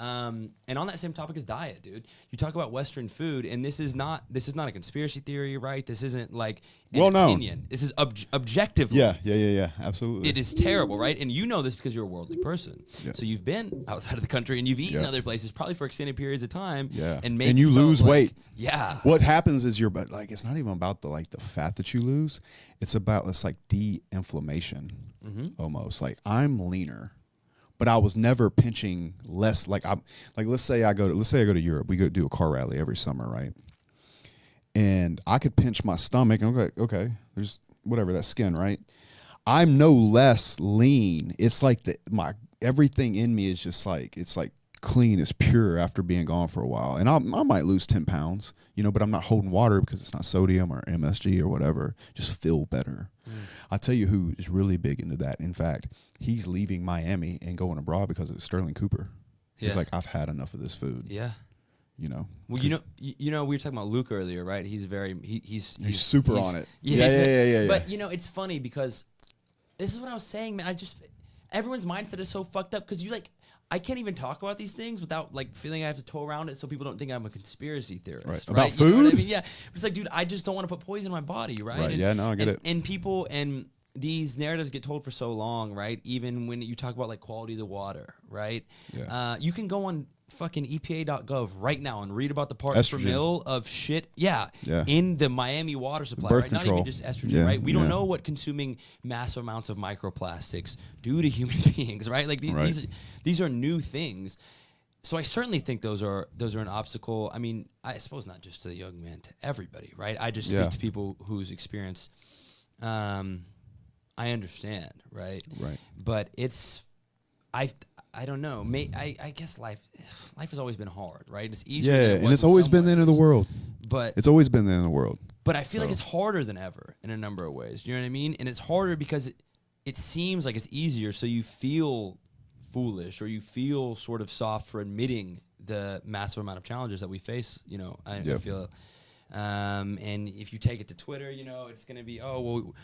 And on that same topic is diet, dude. You talk about Western food, and this is not a conspiracy theory, right? This isn't like an opinion. This is objectively. Yeah, absolutely. It is terrible, right? And you know this because you're a worldly person. Yeah. So you've been outside of the country and you've eaten other places, probably for extended periods of time. Yeah. And maybe you lose weight. Yeah. What happens is like it's not even about the fat that you lose. It's about like de-inflammation almost. Like I'm leaner. But I was never pinching less. Let's say I go to Europe. We go do a car rally every summer, right? And I could pinch my stomach. And I'm like, okay, there's whatever that skin, right? I'm no less lean. It's like my everything in me is just like it's like clean, it's pure after being gone for a while. And I might lose 10 pounds, you know, but I'm not holding water because it's not sodium or MSG or whatever. Just feel better. I tell you who is really big into that. In fact, he's leaving Miami and going abroad because of Sterling Cooper. He's like, I've had enough of this food. Yeah. You know. Well, you know, we were talking about Luke earlier, right? He's super on it. Yeah. But you know, it's funny because this is what I was saying, man. Everyone's mindset is so fucked up because I can't even talk about these things without like feeling I have to toe around it so people don't think I'm a conspiracy theorist. Right. Right? About food? You know what I mean? Yeah. It's like, dude, I just don't want to put poison in my body, right? Right. Yeah, no, I get it. And people and these narratives get told for so long, right? Even when you talk about like quality of the water, right? Yeah. You can go on fucking EPA.gov right now and read about the parts per mil of shit. Yeah. In the Miami water supply, birth right? control. Not even just estrogen, right? We don't know what consuming massive amounts of microplastics do to human beings, right? Like these are new things. So I certainly think those are an obstacle. I mean, I suppose not just to the young man, to everybody, right? I just speak to people whose experience I understand, right? Right. But I don't know. I guess life has always been hard, right? It's easier. Yeah, than it and was it's in always some been the end of the ways. world. But It's always been the end of the world. But I feel like it's harder than ever in a number of ways. You know what I mean? And it's harder because it seems like it's easier, so you feel foolish or you feel sort of soft for admitting the massive amount of challenges that we face. You know, I feel. And if you take it to Twitter, you know, it's gonna be, oh well,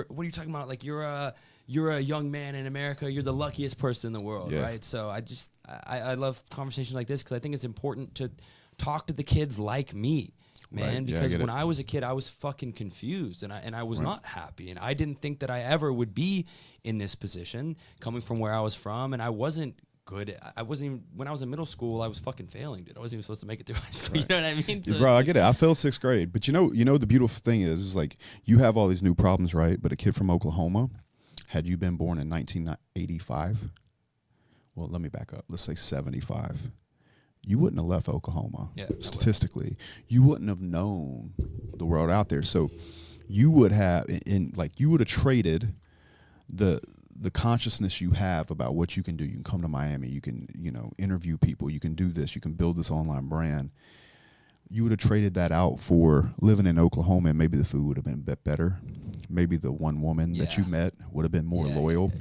what are you talking about? Like you're a young man in America. You're the luckiest person in the world, right? So I love conversations like this because I think it's important to talk to the kids like me, man. Right. Because when I was a kid, I was fucking confused and I was not happy, and I didn't think that I ever would be in this position coming from where I was from, and I wasn't good. I wasn't even, when I was in middle school, I was fucking failing, dude. I wasn't even supposed to make it through high school. Right. You know what I mean? So bro, I get it. I failed 6th grade. But you know the beautiful thing is like you have all these new problems, right? But a kid from Oklahoma, had you been born in 1985, well, let me back up. Let's say 75. You wouldn't have left Oklahoma. Yeah, statistically. You wouldn't have known the world out there. So you would have you would have traded the consciousness you have about what you can do. You can come to Miami, you can, you know, interview people, you can do this, you can build this online brand you would have traded that out for living in Oklahoma, and maybe the food would have been a bit better. Maybe the one woman that you met would have been more loyal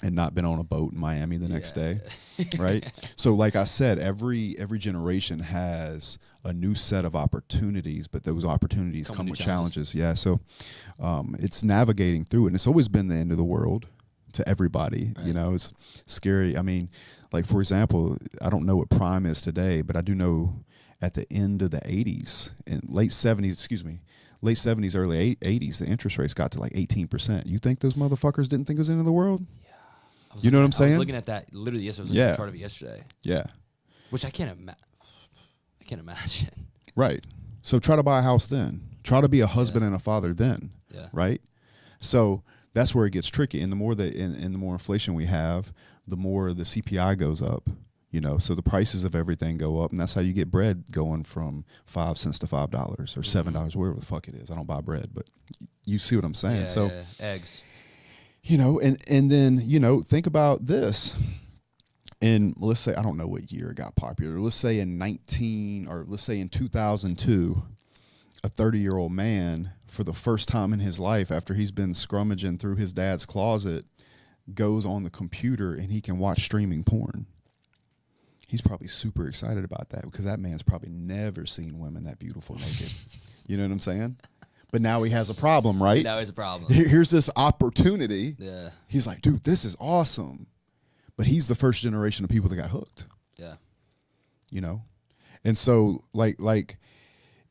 and not been on a boat in Miami the next day, right? So like I said, every generation has a new set of opportunities, but those opportunities come with challenges. Yeah, so it's navigating through it. And it's always been the end of the world to everybody. Right. You know, it's scary. I mean, like, for example, I don't know what prime is today, but I do know at the end of the 80s, in late 70s, early 80s, the interest rates got to like 18%. You think those motherfuckers didn't think it was the end of the world? Yeah. You know what I'm saying? I was looking at that literally yesterday. I was looking at the chart of it yesterday. Yeah. Which I can't imagine. Right. So try to buy a house then. Try to be a husband and a father then. Yeah. Right? So that's where it gets tricky. And the more the more inflation we have, the more the CPI goes up. You know, so the prices of everything go up, and that's how you get bread going from 5 cents to $5 or $7, whatever the fuck it is. I don't buy bread, but you see what I'm saying. Yeah, so eggs. You know, and then, you know, think about this. And let's say, I don't know what year it got popular. Let's say in 2002, a 30-year-old man, for the first time in his life, after he's been scrummaging through his dad's closet, goes on the computer and he can watch streaming porn. He's probably super excited about that because that man's probably never seen women that beautiful naked. You know what I'm saying? But now he has a problem, right? Now he has a problem. Here's this opportunity. Yeah. He's like, dude, this is awesome. But he's the first generation of people that got hooked. Yeah. You know? And so, like,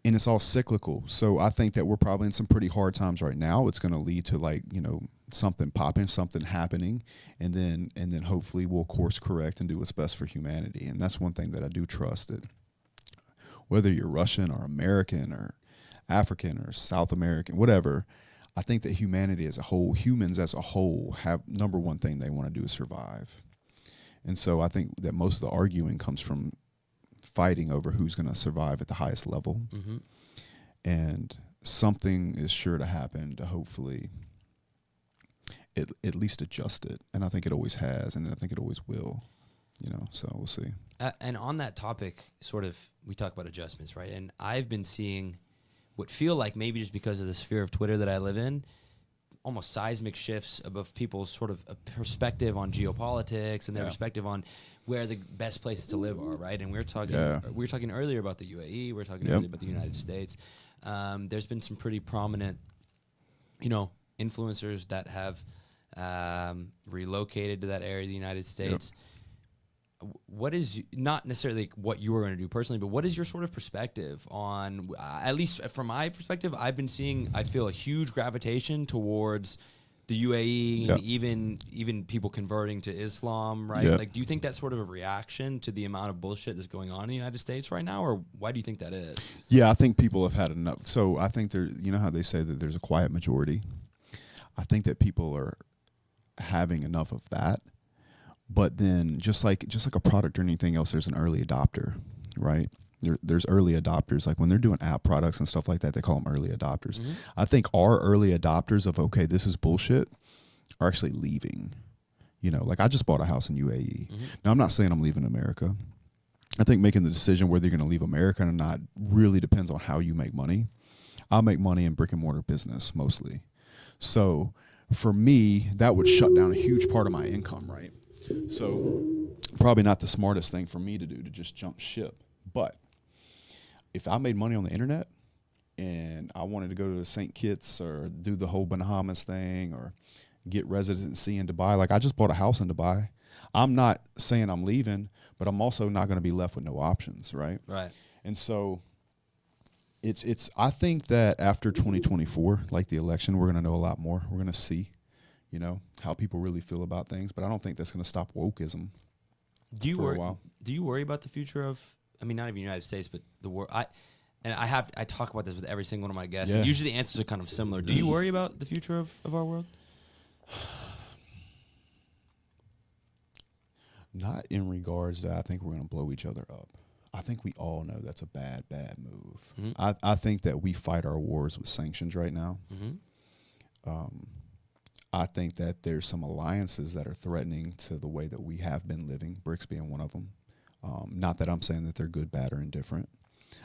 and it's all cyclical. So I think that we're probably in some pretty hard times right now. It's going to lead to, like, you know, something popping, something happening, and then hopefully we'll course correct and do what's best for humanity. And that's one thing that I do trust, that whether you're Russian or American or African or South American, whatever, I think that humanity as a whole, humans as a whole, have number one thing they want to do is survive. And so I think that most of the arguing comes from fighting over who's going to survive at the highest level. Mm-hmm. And something is sure to happen to hopefully at least adjust it. And I think it always has, and I think it always will, you know, so we'll see. And on that topic, sort of, we talk about adjustments, right? And I've been seeing what feel like, maybe just because of the sphere of Twitter that I live in, almost seismic shifts of people's sort of a perspective on geopolitics and their perspective on where the best places to live are, right? And we were talking earlier about the UAE, we were talking earlier about the United States. There's been some pretty prominent, you know, influencers that have relocated to that area of the United States. What is, not necessarily what you were going to do personally, but what is your sort of perspective on, at least from my perspective, I've been seeing, I feel a huge gravitation towards the UAE and even people converting to Islam, right? Like, do you think that's sort of a reaction to the amount of bullshit that's going on in the United States right now, or why do you think that is? Yeah, I think people have had enough. So I think you know how they say that there's a quiet majority? I think that people are having enough of that. But then just like a product or anything else, there's an early adopter, right? There's early adopters. Like when they're doing app products and stuff like that, they call them early adopters. Mm-hmm. I think our early adopters of, okay, this is bullshit, are actually leaving. You know, like I just bought a house in UAE. Mm-hmm. Now, I'm not saying I'm leaving America. I think making the decision whether you're going to leave America or not really depends on how you make money. I'll make money in brick and mortar business mostly. So for me, that would shut down a huge part of my income, right? So probably not the smartest thing for me to do, to just jump ship. But if I made money on the internet and I wanted to go to St. Kitts or do the whole Bahamas thing or get residency in Dubai, like I just bought a house in Dubai. I'm not saying I'm leaving, but I'm also not going to be left with no options, right? Right. And so it's I think that after 2024, like the election, we're going to know a lot more. We're going to see, you know, how people really feel about things. But I don't think that's going to stop wokeism for a while. Do you worry about the future of, I mean, not even the United States, but the world? I talk about this with every single one of my guests. And usually the answers are kind of similar. Do you worry about the future of our world? Not in regards to I think we're going to blow each other up. I think we all know that's a bad move. Mm-hmm. I think that we fight our wars with sanctions right now. Mm-hmm. I think that there's some alliances that are threatening to the way that we have been living, BRICS being one of them. Not that I'm saying that they're good, bad, or indifferent.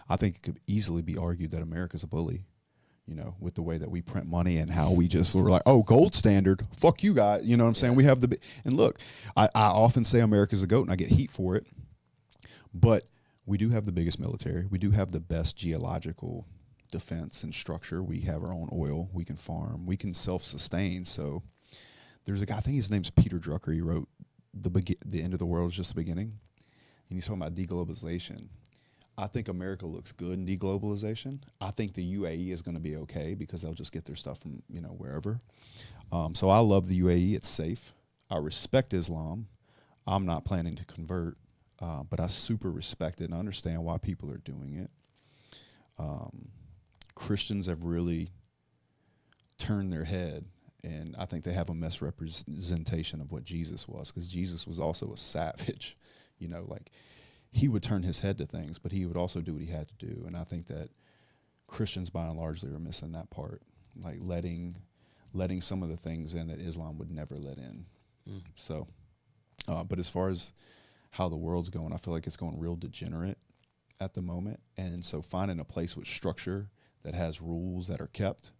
I think it could easily be argued that America's a bully, you know, with the way that we print money and how we just were like, oh, gold standard, fuck you guys. You know what I'm saying? We have and look, I often say America's the GOAT and I get heat for it, but we do have the biggest military. We do have the best geological defense and structure. We have our own oil. We can farm. We can self-sustain. So there's a guy, I think his name's Peter Drucker. He wrote The End of the World is Just the Beginning. And he's talking about deglobalization. I think America looks good in deglobalization. I think the UAE is going to be okay because they'll just get their stuff from, you know, wherever. So I love the UAE. It's safe. I respect Islam. I'm not planning to convert, but I super respect it and understand why people are doing it. Christians have really turned their head, and I think they have a misrepresentation of what Jesus was, because Jesus was also a savage. You know, like, he would turn his head to things, but he would also do what he had to do. And I think that Christians, by and large, are missing that part, like letting some of the things in that Islam would never let in. So, but as far as how the world's going, I feel like it's going real degenerate at the moment. And so finding a place with structure that has rules that are kept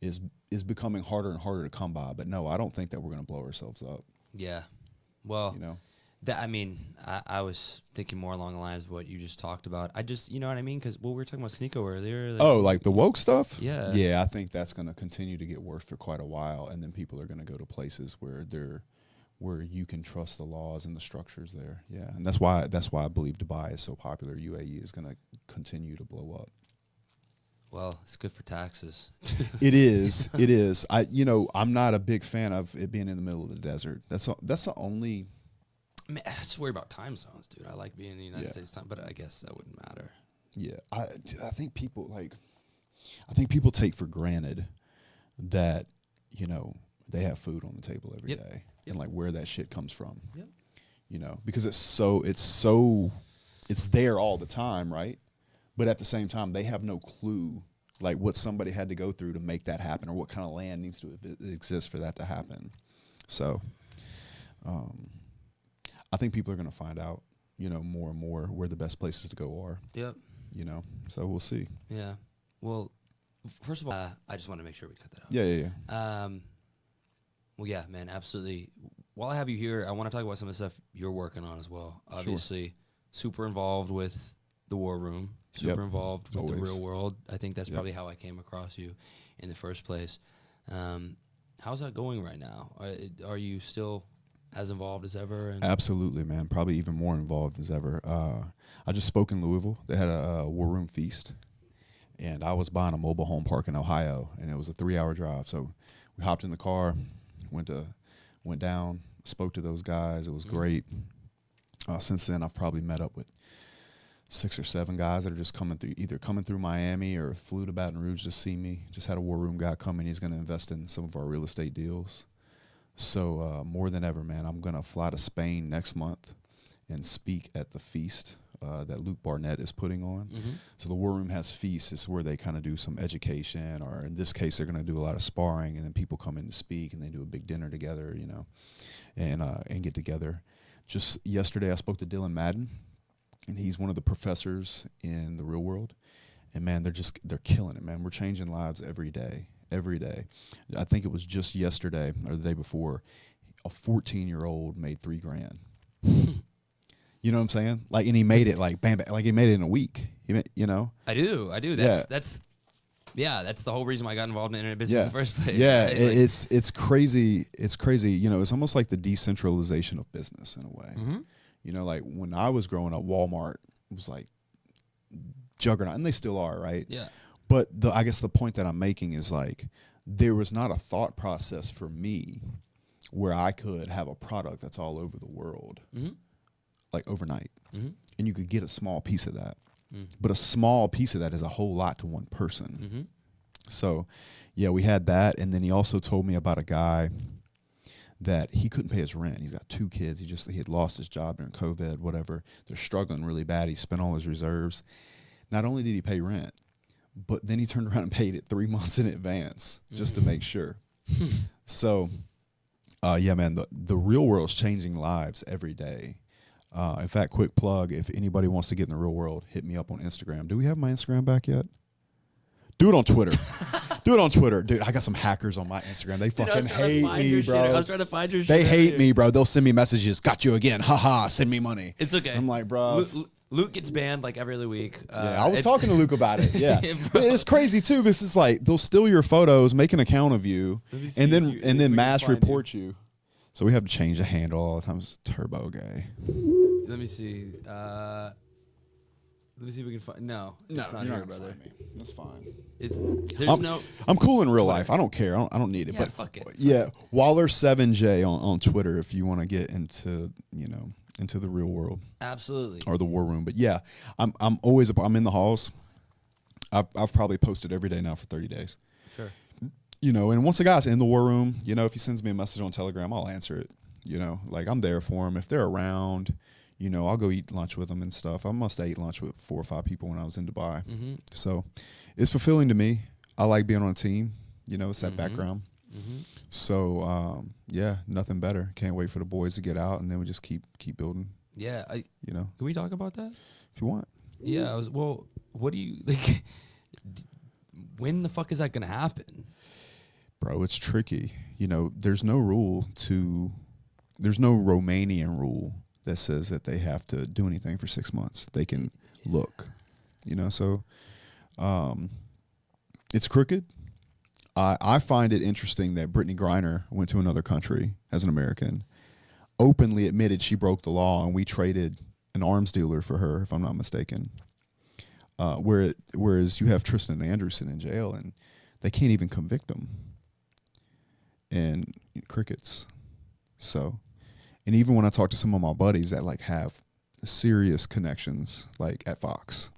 is becoming harder and harder to come by. But no, I don't think that we're going to blow ourselves up. Yeah. Well, you know, I mean, I was thinking more along the lines of what you just talked about. I just, you know what I mean? Because we were talking about Sneeko earlier. Like the woke stuff? Yeah. Yeah, I think that's going to continue to get worse for quite a while. And then people are going to go to places where you can trust the laws and the structures there. Yeah. And that's why I believe Dubai is so popular. UAE is going to continue to blow up. Well, it's good for taxes. It is. It is. I'm not a big fan of it being in the middle of the desert. That's the only. I mean, I just worry about time zones, dude. I like being in the United States time, but I guess that wouldn't matter. Yeah, I think people take for granted that, you know, they have food on the table every day, and like where that shit comes from. Yep. You know, because it's there all the time, right? But at the same time, they have no clue like what somebody had to go through to make that happen, or what kind of land needs to exist for that to happen. So, I think people are going to find out, you know, more and more where the best places to go are. Yep. You know, so we'll see. Yeah. Well, first of all, I just want to make sure we cut that out. Yeah. Well, yeah, man, absolutely. While I have you here, I want to talk about some of the stuff you're working on as well. Obviously, super involved with the War Room, super involved with the real world. I think that's probably how I came across you in the first place. How's that going right now? Are you still as involved as ever? Absolutely, man. Probably even more involved as ever. I just spoke in Louisville. They had a War Room feast, and I was buying a mobile home park in Ohio, and it was a 3-hour drive. So we hopped in the car, went down, spoke to those guys. It was great. Since then, I've probably met up with 6 or 7 guys that are just coming through Miami or flew to Baton Rouge to see me. Just had a War Room guy come in. He's going to invest in some of our real estate deals. So more than ever, man, I'm going to fly to Spain next month and speak at the feast that Luke Barnett is putting on. So the War Room has feasts. It's where they kind of do some education, or in this case, they're going to do a lot of sparring, and then people come in to speak, and they do a big dinner together, you know, and get together. Just yesterday, I spoke to Dylan Madden, and he's one of the professors in the real world. And man, they're killing it, man. We're changing lives every day. I think it was just yesterday or the day before, a 14-year-old made $3,000. You know what I'm saying? Like, and he made it like bam, bam, like he made it in a week. You know? I do. That's the whole reason why I got involved in internet business in the first place. Yeah, right? It's crazy. It's crazy. You know, it's almost like the decentralization of business in a way. You know, like when I was growing up, Walmart was like juggernaut, and they still are, right? Yeah. But I guess the point that I'm making is like there was not a thought process for me where I could have a product that's all over the world, like overnight, and you could get a small piece of that. But a small piece of that is a whole lot to one person. So, yeah, we had that, and then he also told me about a guy that he couldn't pay his rent. He's got 2 kids. He had lost his job during COVID, whatever. They're struggling really bad. He spent all his reserves. Not only did he pay rent, but then he turned around and paid it 3 months in advance just to make sure. So, yeah, man, the real world's changing lives every day. In fact, quick plug, if anybody wants to get in the real world, hit me up on Instagram. Do we have my Instagram back yet? Do it on Twitter. Do it on Twitter. Dude, I got some hackers on my Instagram. They fucking hate me, bro. I was trying to find your shit. They hate me, bro. They'll send me messages. Got you again. Haha, send me money. It's okay. I'm like, bro. Luke gets banned like every other week. Yeah, I was talking to Luke about it. Yeah. But it's crazy too, because it's like they'll steal your photos, make an account of you, and then mass report you. So we have to change the handle all the time. It's Turbo Gay. Let me see. Let me see if we can find. No, it's not here, brother. That's fine. I'm cool in real life. I don't care. I don't need it. Yeah, but fuck it. Yeah, Waller7J on Twitter if you want to get into into the real world. Absolutely. Or the war room. But yeah, I'm in the halls. I've probably posted every day now for 30 days. Sure. And once a guy's in the war room, if he sends me a message on Telegram, I'll answer it. Like I'm there for him. If they're around, I'll go eat lunch with them and stuff. I must have ate lunch with 4 or 5 people when I was in Dubai. Mm-hmm. So it's fulfilling to me. I like being on a team. It's that background. Mm-hmm. So yeah, nothing better. Can't wait for the boys to get out, and then we just keep building. Yeah, can we talk about that if you want? Yeah, what do you like? When the fuck is that gonna happen, bro? It's tricky. There's no there's no Romanian rule that says that they have to do anything for 6 months. They can look, so it's crooked. I find it interesting that Brittany Griner went to another country as an American, openly admitted she broke the law, and we traded an arms dealer for her, if I'm not mistaken. Whereas you have Tristan Anderson in jail, and they can't even convict him. And crickets. So, and even when I talk to some of my buddies that like have serious connections, like at Fox,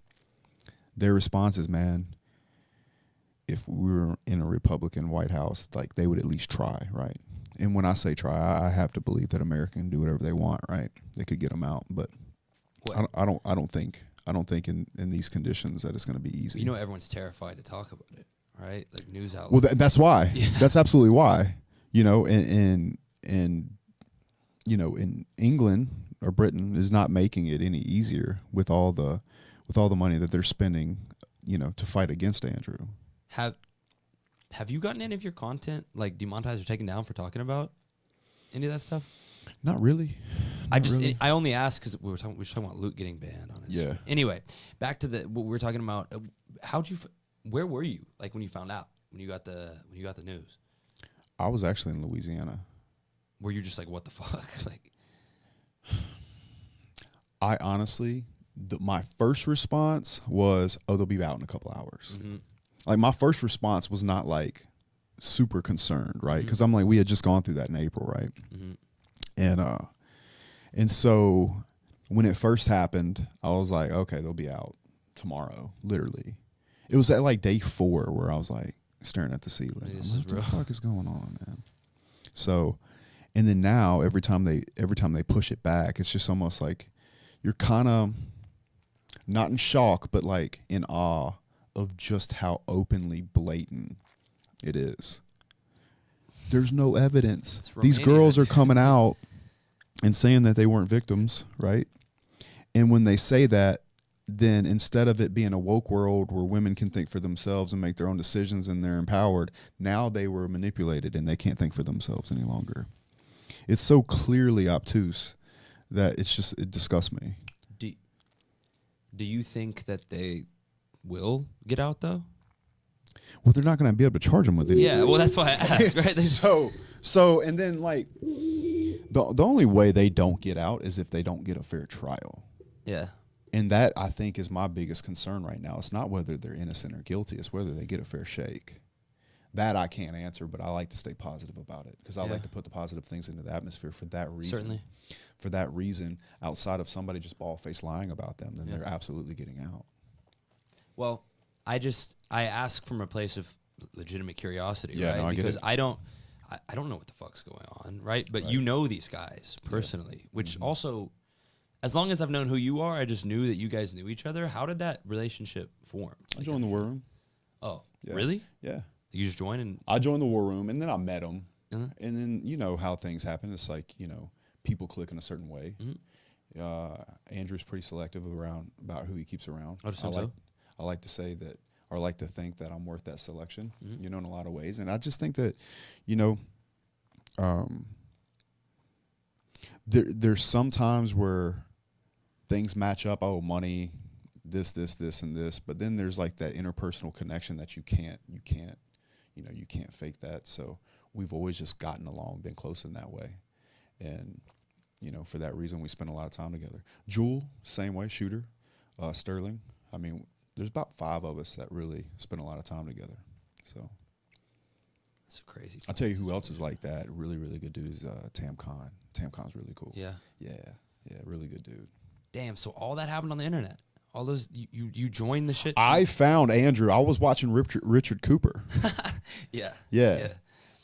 their response is, man, if we were in a Republican White House, like they would at least try, right? And when I say try, I have to believe that America can do whatever they want, right? They could get them out, but I don't think in these conditions that it's going to be easy. Everyone's terrified to talk about it, right? Like news outlets. Well, that's why. Yeah. That's absolutely why. In England or Britain is not making it any easier with all the money that they're spending, to fight against Andrew. Have you gotten any of your content like demonetized or taken down for talking about any of that stuff? Not really. I only asked because we were talking about Luke getting banned on his. Yeah. Anyway, back to what we were talking about. Where were you like when you found out when you got the news? I was actually in Louisiana. Were you just like, what the fuck? Like, I honestly, my first response was, oh, they'll be out in a couple hours. Mm-hmm. Like my first response was not like super concerned, right? Because I'm like, we had just gone through that in April, right? Mm-hmm. And so when it first happened, I was like, okay, they'll be out tomorrow. Literally, it was at like day 4 where I was like staring at the ceiling. What the fuck is going on, man? So, and then now every time they push it back, it's just almost like you're kind of not in shock, but like in awe of just how openly blatant it is. There's no evidence. These girls are coming out and saying that they weren't victims, right? And when they say that, then instead of it being a woke world where women can think for themselves and make their own decisions and they're empowered, now they were manipulated and they can't think for themselves any longer. It's so clearly obtuse that it disgusts me. Do you think that they will get out though? Well, they're not going to be able to charge them with it. Yeah, well, that's why I asked, right? So, and then like the only way they don't get out is if they don't get a fair trial. Yeah. And that, I think, is my biggest concern right now. It's not whether they're innocent or guilty. It's whether they get a fair shake. That I can't answer, but I like to stay positive about it because I like to put the positive things into the atmosphere for that reason. Certainly. For that reason, outside of somebody just bald-faced lying about them, then they're absolutely getting out. Well, I ask from a place of legitimate curiosity, right? No, because I don't know what the fuck's going on, right? But you know these guys personally, which also, as long as I've known who you are, I just knew that you guys knew each other. How did that relationship form? I joined the war room. Oh, really? Yeah. You just joined and I joined the war room, and then I met him, and then you know how things happen. It's like people click in a certain way, Andrew's pretty selective about who he keeps around. I assume so. I like to say that, or like to think that I'm worth that selection, you know, in a lot of ways. And I just think that, you know, there's some times where things match up. Oh, money, this, and this. But then there's like that interpersonal connection that you can't fake that. So we've always just gotten along, been close in that way. And, you know, for that reason, we spend a lot of time together. Jewel, same way, shooter. Sterling. I mean, there's about 5 of us that really spend a lot of time together. So That's crazy. I'll tell you who else is like that. Really, really good dude is Tam Khan. Tam Khan's really cool. Yeah. Yeah, really good dude. Damn, so all that happened on the internet. All those, you joined the shit? I found Andrew. I was watching Richard Cooper. Yeah.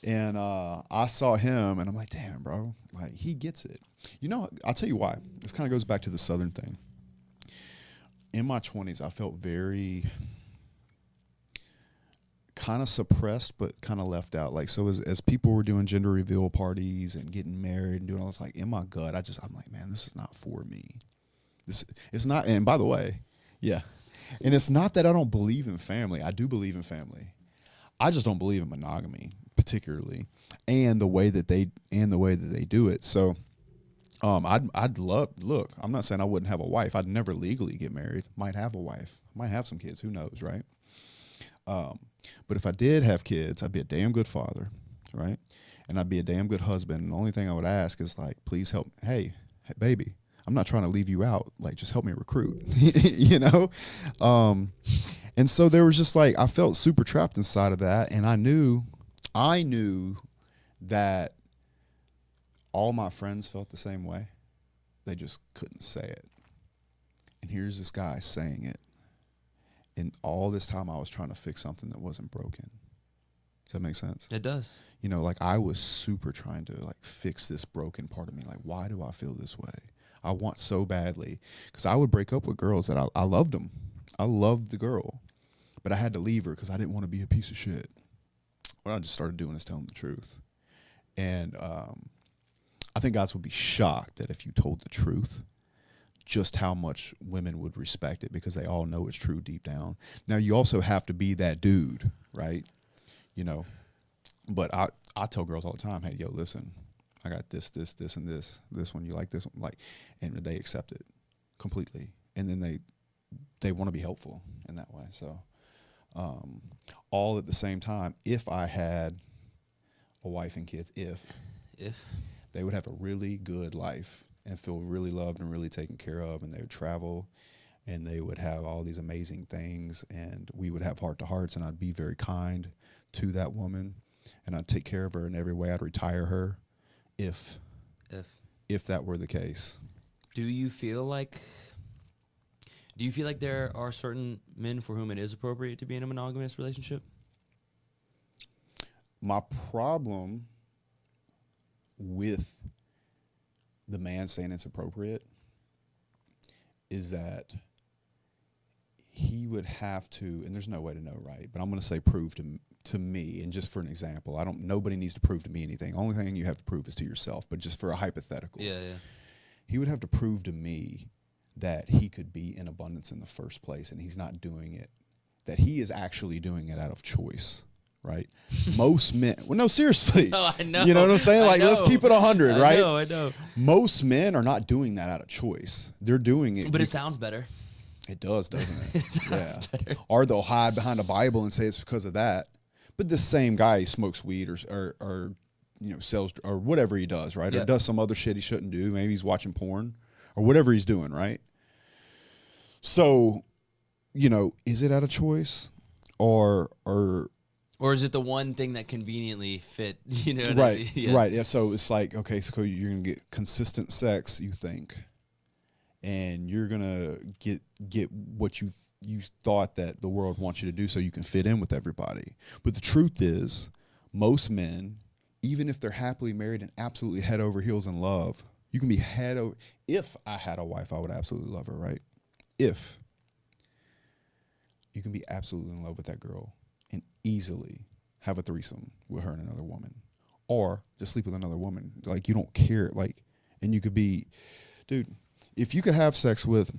And I saw him, and I'm like, damn, bro. Like, he gets it. You know, I'll tell you why. This kind of goes back to the Southern thing. In my 20s, I felt very kind of suppressed, but kind of left out. Like, so as people were doing gender reveal parties and getting married and doing all this, like, in my gut, I'm like, man, this is not for me. It's not. And by the way, yeah. And it's not that I don't believe in family. I do believe in family. I just don't believe in monogamy, particularly, and the way that they do it. So, I'd love. Look, I'm not saying I wouldn't have a wife. I'd never legally get married. Might have a wife. Might have some kids. Who knows, right? But if I did have kids, I'd be a damn good father, right? And I'd be a damn good husband. And the only thing I would ask is like, please help. Hey, baby, I'm not trying to leave you out. Like, just help me recruit, you know? And so there was just like, I felt super trapped inside of that. And I knew that all my friends felt the same way. They just couldn't say it. And here's this guy saying it. And all this time I was trying to fix something that wasn't broken. Does that make sense? It does. You know, like I was super trying to like fix this broken part of me. Like, why do I feel this way? I want so badly. Because I would break up with girls that I loved them. I loved the girl. But I had to leave her because I didn't want to be a piece of shit. What I just started doing is telling the truth. And I think guys would be shocked that if you told the truth, just how much women would respect it because they all know it's true deep down. Now, you also have to be that dude, right? You know, but I tell girls all the time, hey, yo, listen, I got this, and this one, you like this one, like, and they accept it completely. And then they want to be helpful in that way. So, all at the same time, if I had a wife and kids, if they would have a really good life and feel really loved and really taken care of, and they would travel and they would have all these amazing things, and we would have heart-to-hearts, and I'd be very kind to that woman, and I'd take care of her in every way. I'd retire her if that were the case. Do you feel like there are certain men for whom it is appropriate to be in a monogamous relationship? My problem with the man saying it's appropriate is that he would have to, and there's no way to know, right? But I'm going to say prove to me, and just for an example, nobody needs to prove to me anything. Only thing you have to prove is to yourself. But just for a hypothetical, he would have to prove to me that he could be in abundance in the first place, and he's not doing it, that he is actually doing it out of choice. Right? Most men, well, no, seriously. Oh, I know. You know what I'm saying? Like, let's keep it 100, right? I know. Most men are not doing that out of choice. They're doing it. But it sounds better. It does, doesn't it? It sounds better. Or they'll hide behind a Bible and say it's because of that. But this same guy smokes weed or you know, sells or whatever he does, right? Yeah. Or does some other shit he shouldn't do. Maybe he's watching porn or whatever he's doing, right? So, you know, is it out of choice or is it the one thing that conveniently fit? You know what right, I mean? Yeah. Right. Yeah. So it's like, okay, so you're gonna get consistent sex, you think, and you're gonna get what you thought that the world wants you to do, so you can fit in with everybody. But the truth is, most men, even if they're happily married and absolutely head over heels in love, you can be head over. If I had a wife, I would absolutely love her, right? If you can be absolutely in love with that girl and easily have a threesome with her and another woman, or just sleep with another woman. Like, you don't care. Like, and you could be, dude, if you could have sex with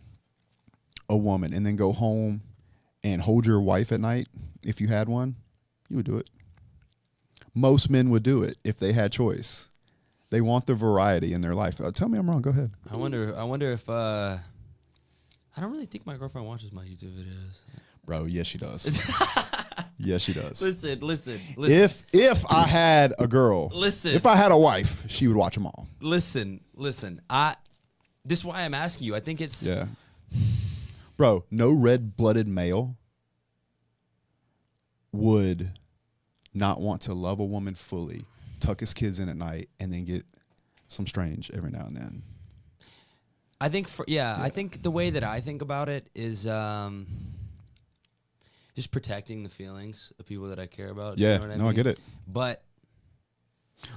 a woman and then go home and hold your wife at night, if you had one, you would do it. Most men would do it if they had choice. They want the variety in their life. Tell me I'm wrong. Go ahead. I wonder if I don't really think my girlfriend watches my YouTube videos. Bro, yes she does. Yes she does. Listen. If I had a girl, if I had a wife, she would watch them all. Listen. This is why I'm asking you. I think it's Bro, no red-blooded male would not want to love a woman fully, tuck his kids in at night, and then get some strange every now and then. I think I think the way that I think about it is just protecting the feelings of people that I care about. Yeah, you know what I mean? I get it. But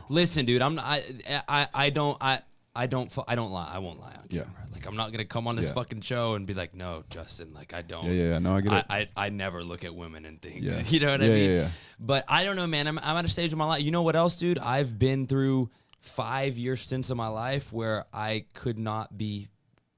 listen, dude, I don't lie. I won't lie on camera. Like, I'm not gonna come on this fucking show and be like, no, Justin, like, I don't. Yeah. No, I get it. I never look at women and think, you know what I mean? Yeah. But I don't know, man. I'm at a stage of my life. You know what else, dude? I've been through 5-year stints of my life where I could not be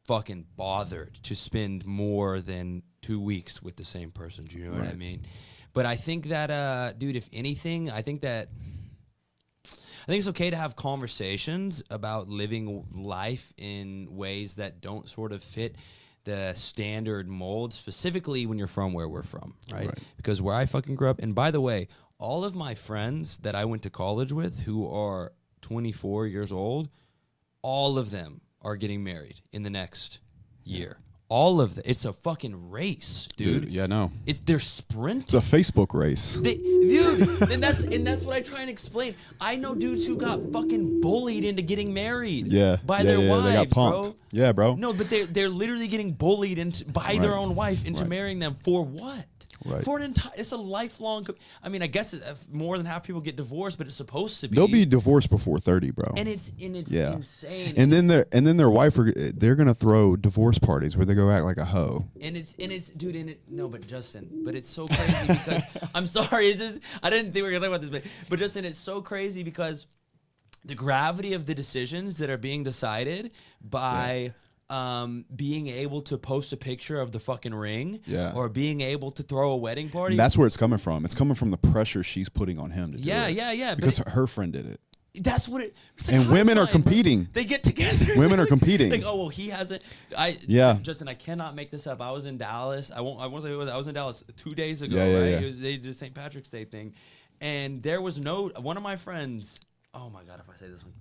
fucking bothered to spend more than 2 weeks with the same person. Do you know what I mean? But I think that, dude, if anything, I think it's okay to have conversations about living life in ways that don't sort of fit the standard mold, specifically when you're from where we're from, right? Because where I fucking grew up, and by the way, all of my friends that I went to college with who are 24 years old, all of them are getting married in the next year. All of them. It's a fucking race, dude. Yeah, no. They're sprinting. It's a Facebook race. Dude, and that's what I try and explain. I know dudes who got fucking bullied into getting married by their wives, they got pumped. bro. Yeah, bro. No, but they're literally getting bullied by their own wife into marrying them for what? Right. For an entire, it's a lifelong. I mean, I guess more than half people get divorced, but it's supposed to be. They'll be divorced before 30, bro. And it's insane. And then their wife they're gonna throw divorce parties where they go act like a hoe. And it's dude. No, but Justin, but it's so crazy because I'm sorry. I didn't think we were gonna talk about this, but Justin, it's so crazy because the gravity of the decisions that are being decided by. Being able to post a picture of the fucking ring, or being able to throw a wedding party. And that's where it's coming from. It's coming from the pressure she's putting on him to do it. Yeah. Because her friend did it. That's what it. It's like, and women are competing. They get together. Women are competing. Like, oh well, he hasn't. Justin, I cannot make this up. I was in Dallas. I won't say it was. I was in Dallas 2 days ago. Right? They did a St. Patrick's Day thing, and there was one of my friends. Oh my god, if I say this one.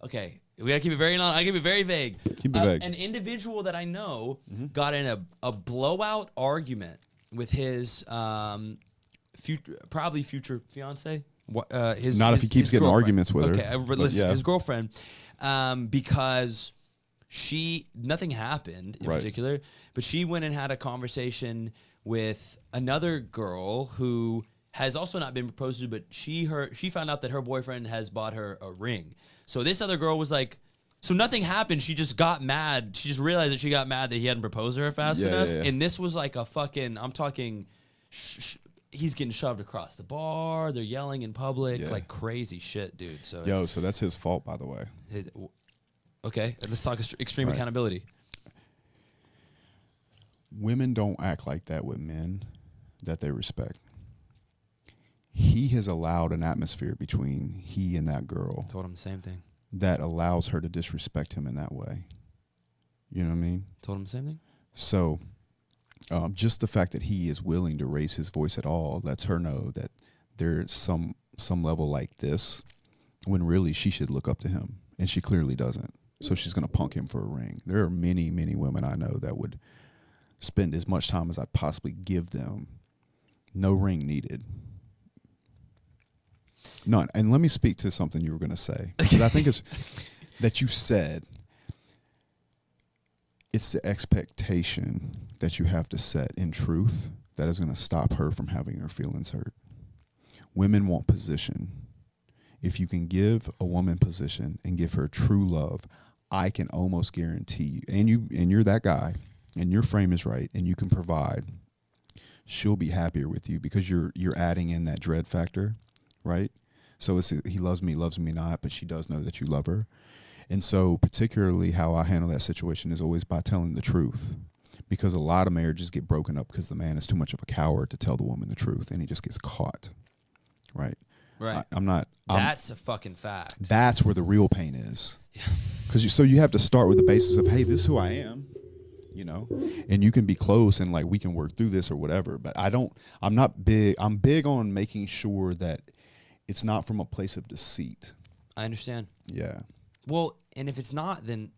Okay, we gotta keep it very long. I keep it very vague. Keep it vague. An individual that I know got in a blowout argument with his probably future fiance. Not if he keeps getting arguments with her. Okay, but listen, his girlfriend, because nothing happened in particular, but she went and had a conversation with another girl who has also not been proposed to, but she found out that her boyfriend has bought her a ring. So this other girl was like, so nothing happened. She just got mad. She just realized that she got mad that he hadn't proposed to her fast enough. Yeah. And this was like a fucking, I'm talking, he's getting shoved across the bar. They're yelling in public, like crazy shit, dude. So so that's his fault, by the way. Okay, let's talk extreme accountability. Women don't act like that with men that they respect. He has allowed an atmosphere between he and that girl. Told him the same thing. That allows her to disrespect him in that way. You know what I mean? Told him the same thing. So, just the fact that he is willing to raise his voice at all lets her know that there's some level like this, when really she should look up to him, and she clearly doesn't. So she's going to punk him for a ring. There are many, many women I know that would spend as much time as I possibly give them. No ring needed. None. And let me speak to something you were going to say. Because I think it's that you said it's the expectation that you have to set in truth that is going to stop her from having her feelings hurt. Women want position. If you can give a woman position and give her true love, I can almost guarantee you, and you're that guy, and your frame is right, and you can provide, she'll be happier with you because you're adding in that dread factor, right? So it's he loves me not, but she does know that you love her. And so particularly how I handle that situation is always by telling the truth, because a lot of marriages get broken up because the man is too much of a coward to tell the woman the truth, and he just gets caught. Right. Right. That's a fucking fact. That's where the real pain is. Yeah. Because so you have to start with the basis of, hey, this is who I am, you know, and you can be close and like we can work through this or whatever. But I'm not big. I'm big on making sure that it's not from a place of deceit. I understand. Yeah. Well, and if it's not, then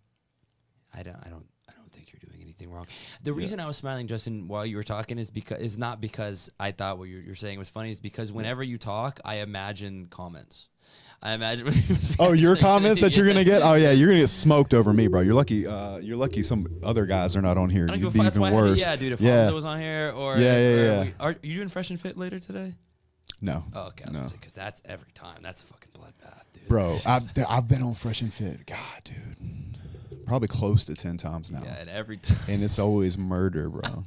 I don't think you're doing anything wrong. The reason I was smiling, Justin, while you were talking is not because I thought what you're saying was funny. It's because whenever you talk, I imagine comments. I imagine. Oh, your comments that you're gonna get? Oh yeah, you're gonna get smoked over me, bro. You're lucky. You're lucky. Some other guys are not on here. You'd be even worse. Yeah, dude. If Fonzo was on here, or are you doing Fresh and Fit later today? No. Oh, okay. Because that's every time. That's a fucking bloodbath, dude. Bro, I've been on Fresh and Fit. God, dude. Probably close to 10 times now. Yeah, and every time. And it's always murder, bro.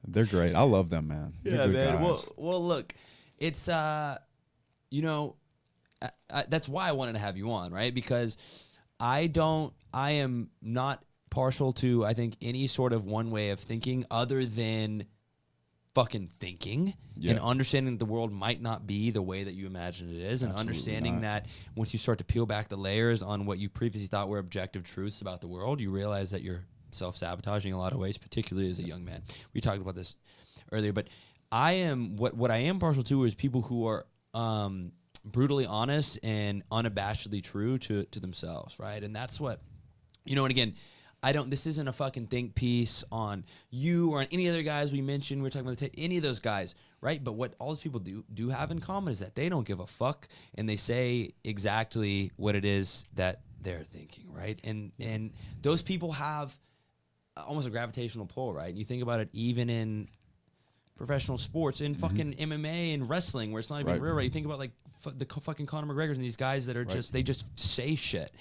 They're great. I love them, man. Yeah, man. Well, look, it's you know, that's why I wanted to have you on, right? Because I am not partial to, I think, any sort of one way of thinking other than fucking thinking and understanding that the world might not be the way that you imagine it is, and understanding that once you start to peel back the layers on what you previously thought were objective truths about the world, you realize that you're self-sabotaging in a lot of ways, particularly as a young man. We talked about this earlier, but I am what I am partial to is people who are brutally honest and unabashedly true to themselves, right? And that's what, you know, and again, this isn't a fucking think piece on you or on any other guys we mentioned. We were talking about any of those guys, right? But what all those people do have in common is that they don't give a fuck, and they say exactly what it is that they're thinking, right? And those people have almost a gravitational pull, right? And you think about it even in professional sports, in fucking MMA and wrestling, where it's not even real, right? You think about like the fucking Conor McGregors and these guys that are they just say shit.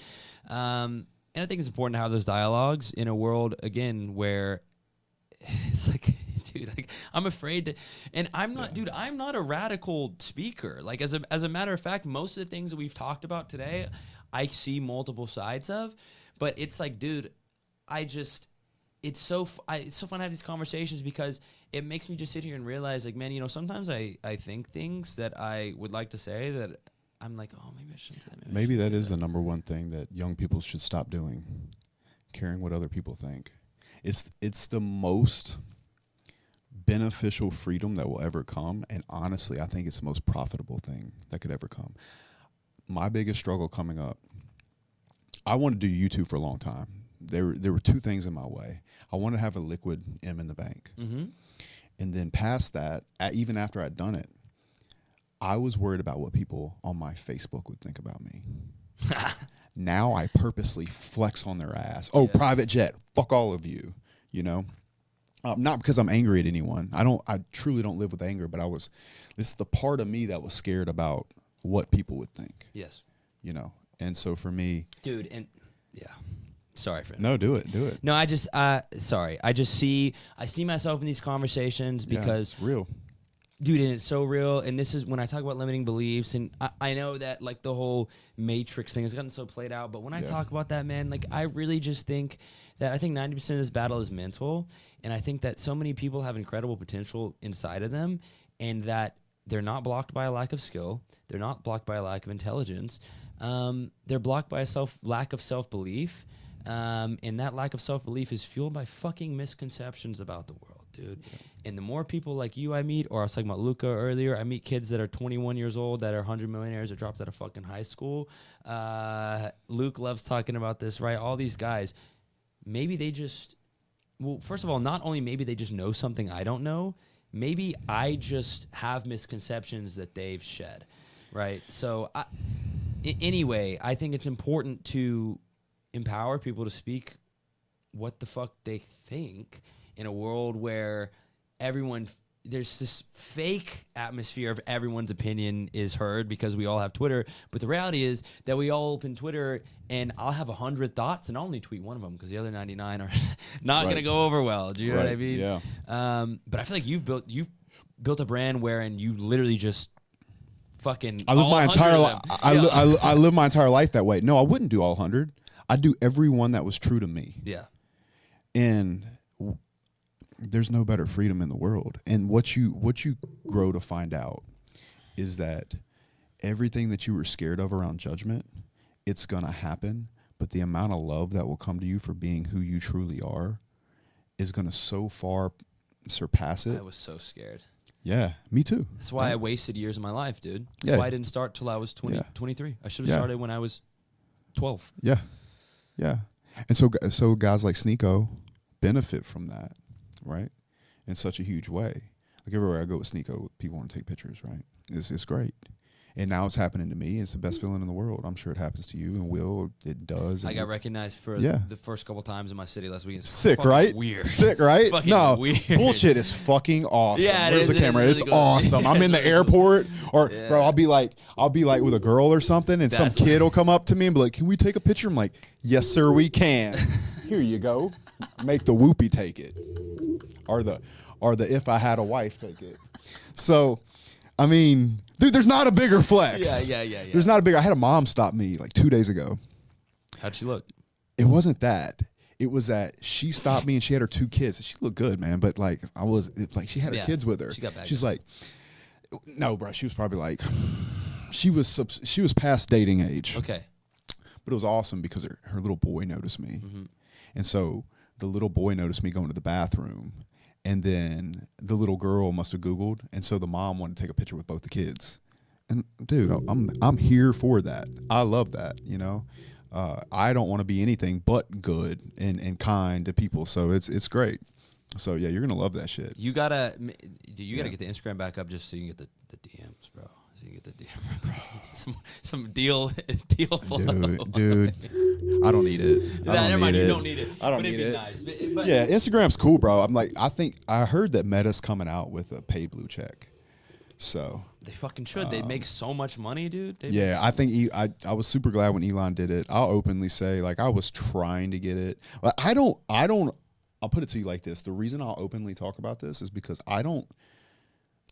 And I think it's important to have those dialogues in a world, again, where it's like, dude, like I'm afraid to, and I'm not, dude, I'm not a radical speaker. Like as a matter of fact, most of the things that we've talked about today, I see multiple sides of, but it's like, dude, it's so fun to have these conversations because it makes me just sit here and realize, like, man, you know, sometimes I think things that I would like to say that I'm like, oh, maybe I shouldn't say that. Maybe that is the number one thing that young people should stop doing, caring what other people think. It's the most beneficial freedom that will ever come, and honestly, I think it's the most profitable thing that could ever come. My biggest struggle coming up, I wanted to do YouTube for a long time. There were two things in my way. I wanted to have a liquid M in the bank. Mm-hmm. And then past that, even after I'd done it, I was worried about what people on my Facebook would think about me. Now I purposely flex on their ass. Oh, yes. Private jet. Fuck all of you. You know, not because I'm angry at anyone. I truly don't live with anger, but this is the part of me that was scared about what people would think. Yes. You know, and so for me, dude, and yeah. Sorry for that. No, do it. No, I just sorry. I see myself in these conversations because it's real. Dude, and it's so real. And this is when I talk about limiting beliefs, and I know that like the whole Matrix thing has gotten so played out, but when I talk about that, man, like I really just think that I think 90% of this battle is mental, and I think that so many people have incredible potential inside of them, and that they're not blocked by a lack of skill, they're not blocked by a lack of intelligence, they're blocked by a lack of self-belief, and that lack of self-belief is fueled by fucking misconceptions about the world, dude. Yeah. And the more people like you I meet, or I was talking about Luca earlier, I meet kids that are 21 years old that are 100 millionaires that dropped out of fucking high school. Luke loves talking about this, right? All these guys, maybe they just, well, first of all, not only maybe they just know something I don't know, maybe I just have misconceptions that they've shed, right? So anyway, I think it's important to empower people to speak what the fuck they think in a world where there's this fake atmosphere of everyone's opinion is heard because we all have Twitter. But the reality is that we all open Twitter and I'll have 100 thoughts and I'll only tweet one of them because the other 99 are not going to go over well. Do you know what I mean? Yeah. But I feel like you've built a brand wherein you literally just fucking. I live my entire life. I live my entire life that way. No, I wouldn't do all 100. I do every one that was true to me. Yeah. And there's no better freedom in the world. And what you grow to find out is that everything that you were scared of around judgment, it's going to happen. But the amount of love that will come to you for being who you truly are is going to so far surpass it. I was so scared. Yeah, me too. That's why I wasted years of my life, dude. That's Yeah. why I didn't start till I was 23. I should have started when I was 12. Yeah. Yeah. And so guys like Sneeko benefit from that, right? In such a huge way. Like everywhere I go with Sneeko, people want to take pictures, right? It's great. And now it's happening to me. It's the best feeling in the world. I'm sure it happens to you and Will. It does. I got recognized for the first couple times in my city last week. It's sick, right? Weird. Sick, right? Fucking no, weird. bullshit is fucking awesome. Yeah, Where's the camera? really It's good. awesome. I'm in the airport, or bro, I'll be like with a girl or something, and some kid will come up to me and be like, "Can we take a picture?" I'm like, "Yes, sir, we can." Here you go. Make the whoopee take it, or the if I had a wife take it. So, I mean, dude, there's not a bigger flex. Yeah. There's not a bigger. I had a mom stop me like 2 days ago. How'd she look? It wasn't that. It was that she stopped me and she had her 2 kids. She looked good, man. But like it's like she had her kids with her. She got back. She's like, no, bro. She was probably like, she was past dating age. Okay. But it was awesome because her little boy noticed me, and so the little boy noticed me going to the bathroom, and then the little girl must have Googled, and so the mom wanted to take a picture with both the kids. And dude, I'm here for that. I love that. You know. I don't want to be anything but good and kind to people, so it's great. So yeah, you're gonna love that shit. You gotta get the Instagram back up just so you can get the DMs, bro. So you get the DM, bro. some deal flow. Dude, I don't need it. Never mind, you don't need it. I don't but need it'd it. be nice. But Yeah, Instagram's cool, bro. I heard that Meta's coming out with a paid blue check. So they fucking should. They make so much money, dude. I think I was super glad when Elon did it. I'll openly say, like, I was trying to get it. But I'll put it to you like this. The reason I'll openly talk about this is because I don't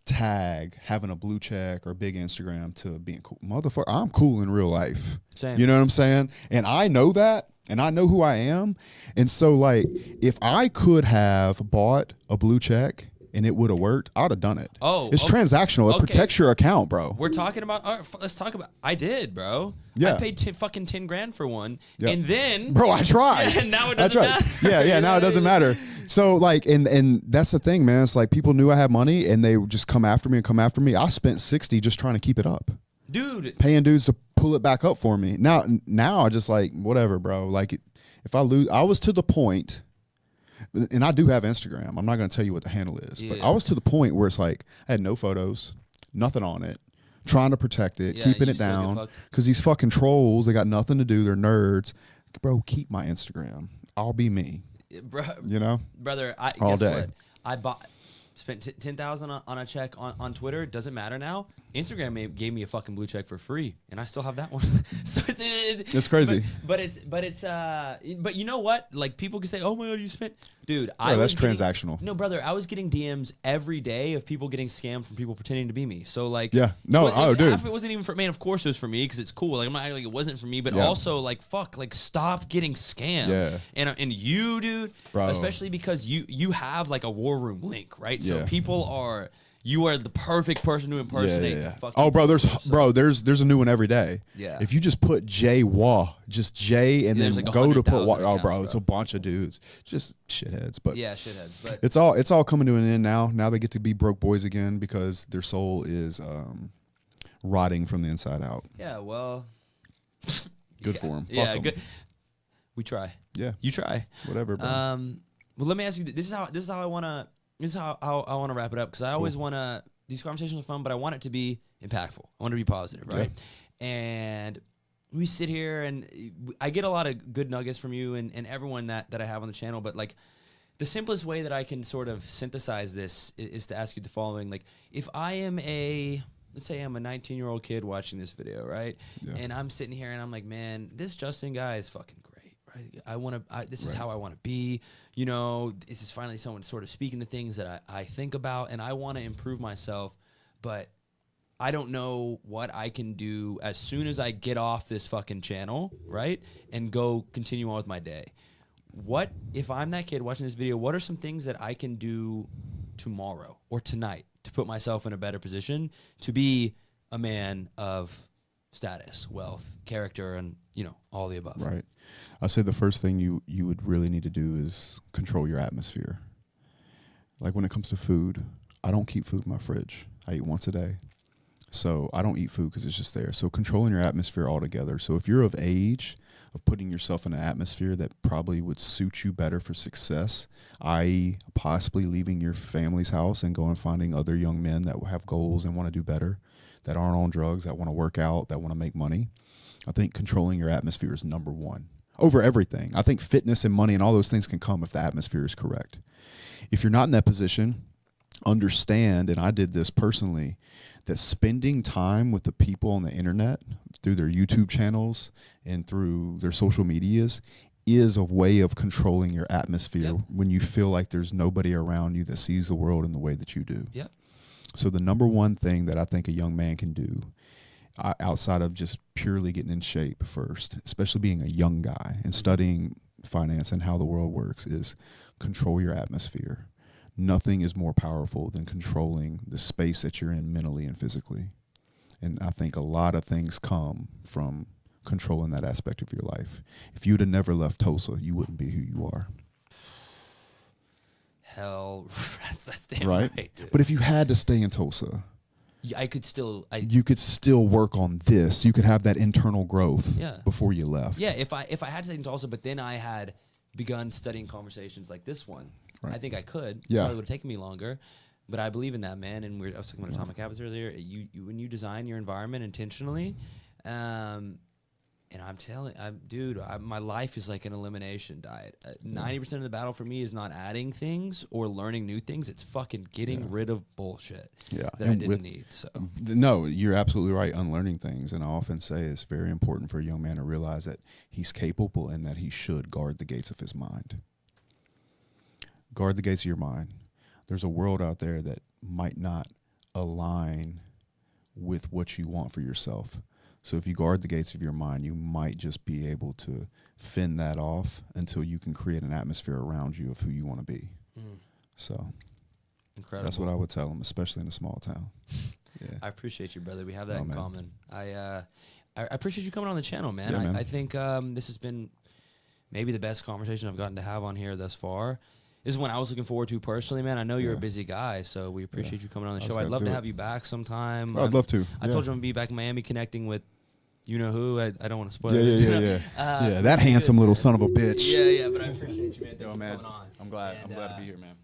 tag having a blue check or big Instagram to being cool. Motherfucker, I'm cool in real life. Same. You know what I'm saying? And I know that, and I know who I am. And so, like, if I could have bought a blue check and it would have worked, I'd have done it. Oh, it's okay. transactional. It protects your account, bro. We're talking about. All right, let's talk about. I did, bro. Yeah. I paid fucking 10 grand for one, Yep. and then, Bro, I tried. Yeah, now it doesn't matter. Yeah, now it doesn't matter. So like, and that's the thing, man. It's like people knew I had money and they would just come after me. I spent 60 just trying to keep it up, dude. paying dudes to pull it back up for me. Now I just like whatever, bro. Like if I lose, I was to the point. And I do have Instagram. I'm not going to tell you what the handle is, but I was to the point where it's like I had no photos, nothing on it, trying to protect it, keeping it down. Because these fucking trolls, they got nothing to do. They're nerds. Bro, keep my Instagram. I'll be me. Bro, you know? Brother, All guess day. what? I spent 10,000 on a check on Twitter. It doesn't matter now. Instagram gave me a fucking blue check for free, and I still have that one. So it's crazy. But you know what? Like people can say, "Oh my god, you spent." Dude, that's transactional. No, brother, I was getting DMs every day of people getting scammed from people pretending to be me. So like, yeah, no, dude, half of it wasn't even for me. Of course, it was for me because it's cool. Like I'm not acting like it wasn't for me, but also like, fuck, like stop getting scammed. Yeah, and you, dude, bro, especially because you have like a war room link, right? So Yeah. people are. You are the perfect person to impersonate the fucking. Oh, bro, there's a new one every day. Yeah. If you just put J Wah, just J, and then like go to put Wah. Oh, accounts, bro, it's a bunch of dudes, just shitheads. But yeah, shitheads. But it's all coming to an end now. Now they get to be broke boys again because their soul is rotting from the inside out. Yeah, well. Good for them. Yeah, good. We try. Yeah, you try. Whatever, bro. Well, let me ask you. This is how I want to. This is how I want to wrap it up because I always want to. These conversations are fun, but I want it to be impactful. I want to be positive, right? Yeah. And we sit here, and I get a lot of good nuggets from you and everyone that I have on the channel. But like, the simplest way that I can sort of synthesize this is to ask you the following: like, if I am let's say I'm a 19-year-old kid watching this video, right? Yeah. And I'm sitting here and I'm like, man, this Justin guy is fucking great. Right? This is how I want to be. You know, this is finally someone sort of speaking the things that I think about, and I want to improve myself, but I don't know what I can do as soon as I get off this fucking channel, right? And go continue on with my day. What, if I'm that kid watching this video, what are some things that I can do tomorrow or tonight to put myself in a better position to be a man of status, wealth, character, and, you know, all the above? Right. I say the first thing you would really need to do is control your atmosphere. Like when it comes to food, I don't keep food in my fridge. I eat once a day. So I don't eat food because it's just there. So controlling your atmosphere altogether. So if you're of age of putting yourself in an atmosphere that probably would suit you better for success, i.e. possibly leaving your family's house and going and finding other young men that have goals and want to do better, that aren't on drugs, that want to work out, that want to make money, I think controlling your atmosphere is number one over everything. I think fitness and money and all those things can come if the atmosphere is correct. If you're not in that position, understand, and I did this personally, that spending time with the people on the internet through their YouTube channels and through their social medias is a way of controlling your atmosphere when you feel like there's nobody around you that sees the world in the way that you do. Yep. So the number one thing that I think a young man can do outside of just purely getting in shape first, especially being a young guy and studying finance and how the world works, is control your atmosphere. Nothing is more powerful than controlling the space that you're in mentally and physically. And I think a lot of things come from controlling that aspect of your life. If you'd have never left Tulsa, you wouldn't be who you are. Hell, that's damn right, dude. But if you had to stay in Tulsa, I could still, you could still work on this. You could have that internal growth Yeah. before you left. Yeah, if I had to stay in Tulsa, but then I had begun studying conversations like this one, Right. I think I could. Yeah. Probably would have taken me longer, but I believe in that, man. And I was talking about atomic habits earlier. You when you design your environment intentionally, and I'm telling, dude, my life is like an elimination diet. 90% of the battle for me is not adding things or learning new things. It's fucking getting rid of bullshit that I didn't need. So no, you're absolutely right. Unlearning things, and I often say it's very important for a young man to realize that he's capable and that he should guard the gates of his mind. Guard the gates of your mind. There's a world out there that might not align with what you want for yourself. So if you guard the gates of your mind, you might just be able to fend that off until you can create an atmosphere around you of who you want to be. So incredible. That's what I would tell them, especially in a small town. Yeah. I appreciate you, brother. We have that in man. common. I appreciate you coming on the channel, man. Yeah, man. I think this has been maybe the best conversation I've gotten to have on here thus far. This is one I was looking forward to personally, man. I know you're a busy guy, so we appreciate you coming on the show. I'd love to have you back sometime. I'd love to. I told you I'm going to be back in Miami connecting with you-know-who. I don't want to spoil it. Yeah, that handsome little son of a bitch. Yeah, but I appreciate you, man. Thank you for man. coming on. I'm glad to be here, man.